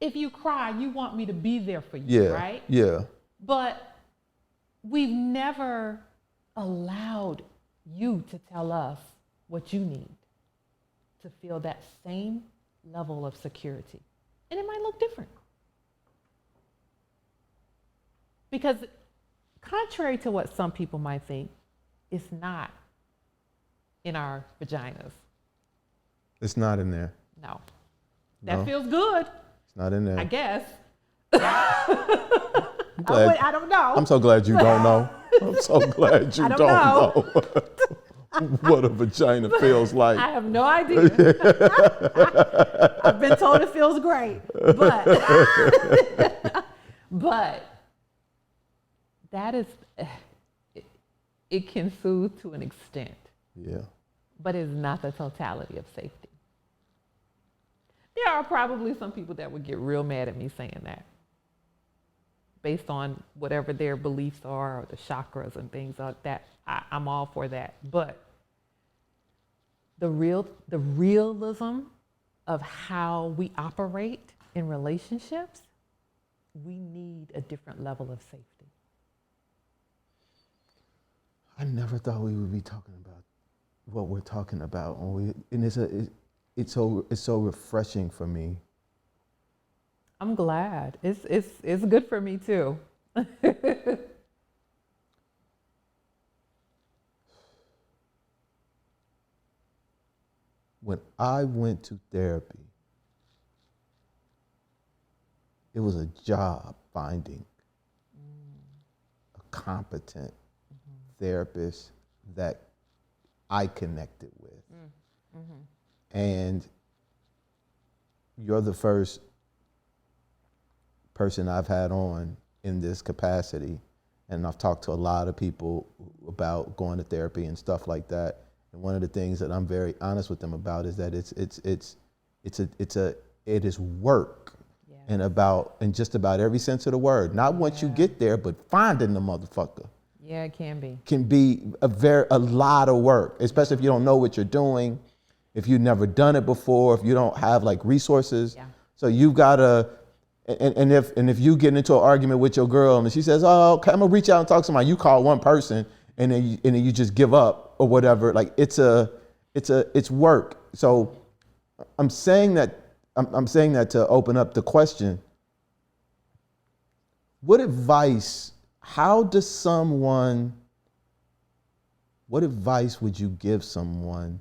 If you cry, you want me to be there for you, right? Yeah. But we've never allowed you to tell us what you need to feel that same level of security. And it might look different. Because contrary to what some people might think, it's not in our vaginas. It's not in there. No. That feels good. It's not in there. I guess. I don't know. I'm so glad you don't know. I'm so glad you don't know. What a vagina feels like. I have no idea. I've been told it feels great. But that is, it can soothe to an extent, Yeah. but it's not the totality of safety. There are probably some people that would get real mad at me saying that, based on whatever their beliefs are or the chakras and things like that. I'm all for that. But the realism of how we operate in relationships, we need a different level of safety. I never thought we would be talking about what we're talking about, and it's so refreshing for me. I'm glad. It's good for me too. When I went to therapy, it was a job finding a competent therapist that I connected with. And you're the first person I've had on in this capacity. And I've talked to a lot of people about going to therapy and stuff like that. And one of the things that I'm very honest with them about is that it is work. Yeah. In just about every sense of the word. Not once you get there, but finding the motherfucker. Yeah, it can be. Can be a lot of work, especially if you don't know what you're doing, if you've never done it before, if you don't have like resources. Yeah. So you've gotta, and if you get into an argument with your girl and she says, "Oh, okay, I'm gonna reach out and talk to somebody," you call one person and then you just give up or whatever. Like it's work. So I'm saying that to open up the question. What advice would you give someone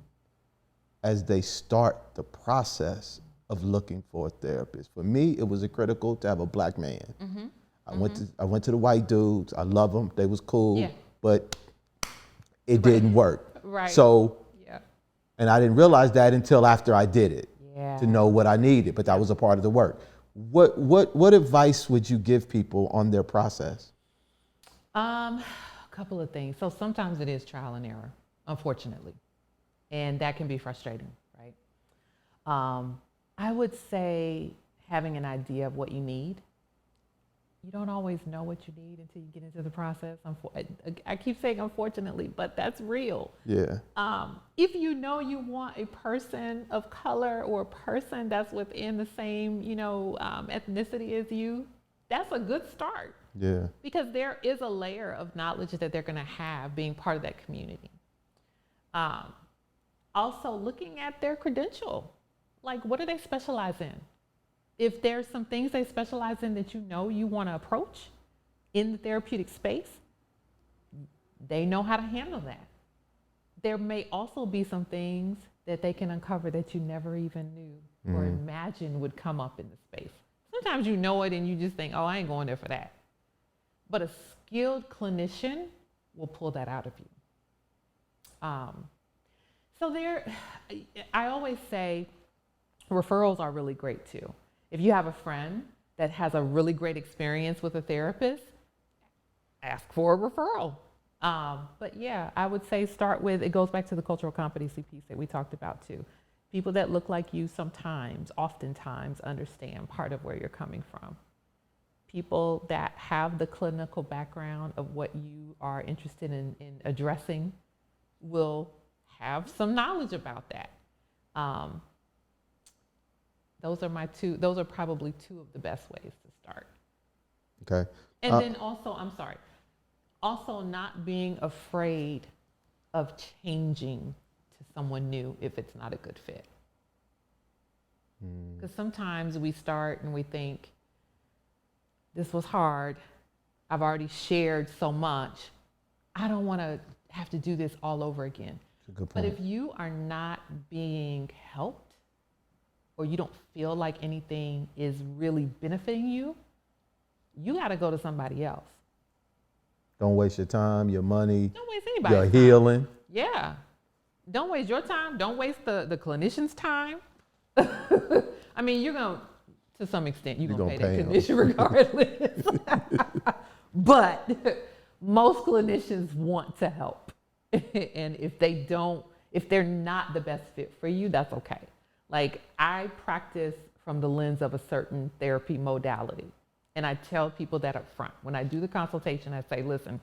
as they start the process of looking for a therapist? For me, it was critical to have a black man. Mm-hmm. I went to the white dudes. I love them. They was cool, but it didn't work. Right. So, and I didn't realize that until after I did it to know what I needed, but that was a part of the work. What advice would you give people on their process? A couple of things. So sometimes it is trial and error, unfortunately, and that can be frustrating, right? I would say having an idea of what you need. You don't always know what you need until you get into the process. I keep saying unfortunately, but that's real. Yeah. If you know you want a person of color or a person that's within the same, ethnicity as you, that's a good start. Yeah. Because there is a layer of knowledge that they're going to have being part of that community. Also looking at their credential, like what do they specialize in? If there's some things they specialize in that you want to approach in the therapeutic space, they know how to handle that. There may also be some things that they can uncover that you never even knew or imagined would come up in the space. Sometimes you know it and you just think, oh, I ain't going there for that. But a skilled clinician will pull that out of you. I always say referrals are really great too. If you have a friend that has a really great experience with a therapist, ask for a referral. But yeah, I would say start with, it goes back to the cultural competency piece that we talked about too. People that look like you oftentimes understand part of where you're coming from. People that have the clinical background of what you are interested in addressing will have some knowledge about that. Those are probably two of the best ways to start. Okay. And then also not being afraid of changing to someone new if it's not a good fit. Because sometimes we start and we think, this was hard. I've already shared so much. I don't want to have to do this all over again. That's a good point. But if you are not being helped, or you don't feel like anything is really benefiting you, you got to go to somebody else. Don't waste your time, your money. Don't waste anybody's your time. Healing. Yeah. Don't waste your time. Don't waste the clinician's time. I mean, you're going to some extent, you're going to pay that clinician regardless. But most clinicians want to help. And if they're not the best fit for you, that's okay. Like, I practice from the lens of a certain therapy modality. And I tell people that up front. When I do the consultation, I say, listen,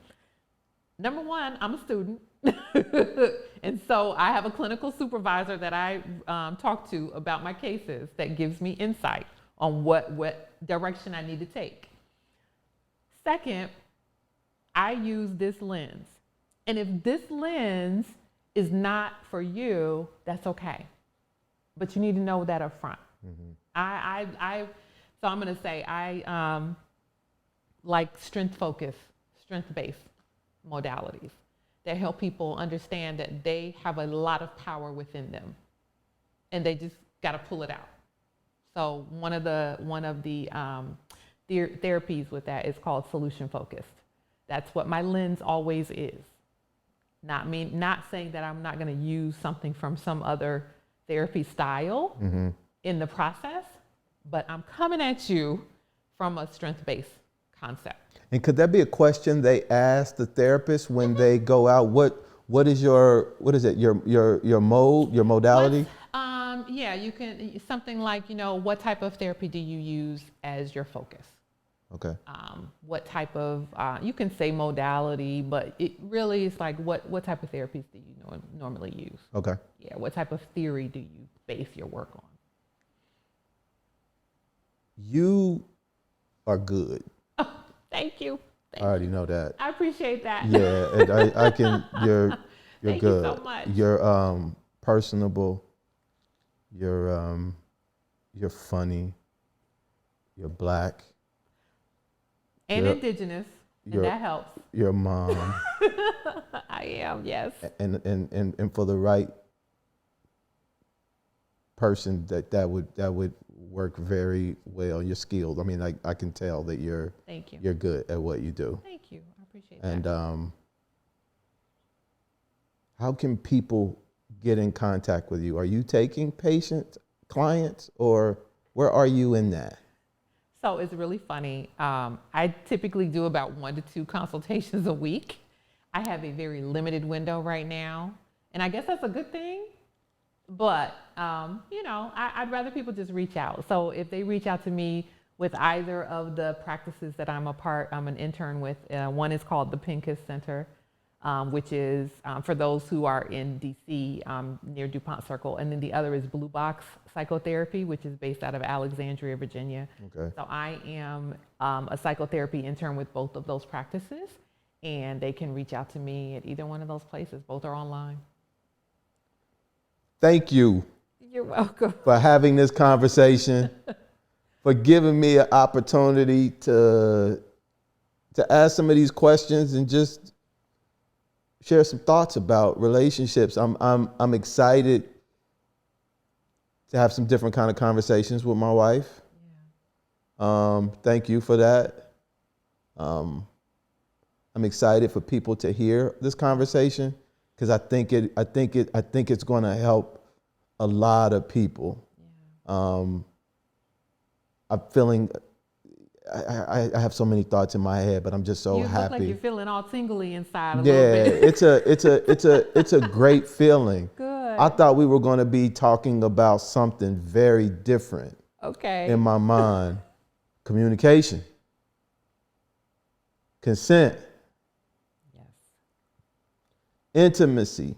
number one, I'm a student. And so I have a clinical supervisor that I talk to about my cases that gives me insight on what direction I need to take. Second, I use this lens. And if this lens is not for you, that's okay. But you need to know that up front. Mm-hmm. So I'm going to say I like strength-based modalities that help people understand that they have a lot of power within them, and they just got to pull it out. So one of the therapies with that is called solution-focused. That's what my lens always is. Not saying that I'm not going to use something from some other therapy style mm-hmm. in the process, but I'm coming at you from a strength-based concept. And could that be a question they ask the therapist when mm-hmm. they go out? What is your modality? Yeah, you can, something like, what type of therapy do you use as your focus? Okay. What type of, you can say modality, but it really is like, what type of therapies do you normally use? Okay. Yeah, what type of theory do you base your work on? You are good. Oh, thank you. I already know that. I appreciate that. Yeah, and I can, you're thank good. You so much. You're personable. You're funny. You're Black. And indigenous, and that helps. Your mom. I am, yes. And for the right person, that would work very well. You're skilled. I mean, I can tell that you're good at what you do. Thank you. I appreciate that. And how can people get in contact with you? Are you taking clients, or where are you in that? So it's really funny. I typically do about 1 to 2 consultations a week. I have a very limited window right now, and I guess that's a good thing. But, I'd rather people just reach out. So if they reach out to me with either of the practices that I'm an intern with, one is called the Pincus Center, which is for those who are in DC near DuPont Circle. And then the other is Blue Box Psychotherapy, which is based out of Alexandria, Virginia. Okay. So I am a psychotherapy intern with both of those practices, and they can reach out to me at either one of those places. Both are online. Thank you. You're welcome. For having this conversation, for giving me an opportunity to ask some of these questions and just share some thoughts about relationships. I'm excited to have some different kind of conversations with my wife. Yeah. Thank you for that. I'm excited for people to hear this conversation, because I think it's going to help a lot of people. Yeah. I'm feeling. I have so many thoughts in my head, but I'm just so happy. You look like you're feeling all tingly inside a little bit. it's a great feeling. Good. I thought we were going to be talking about something very different. Okay. In my mind, communication, consent, yes, intimacy,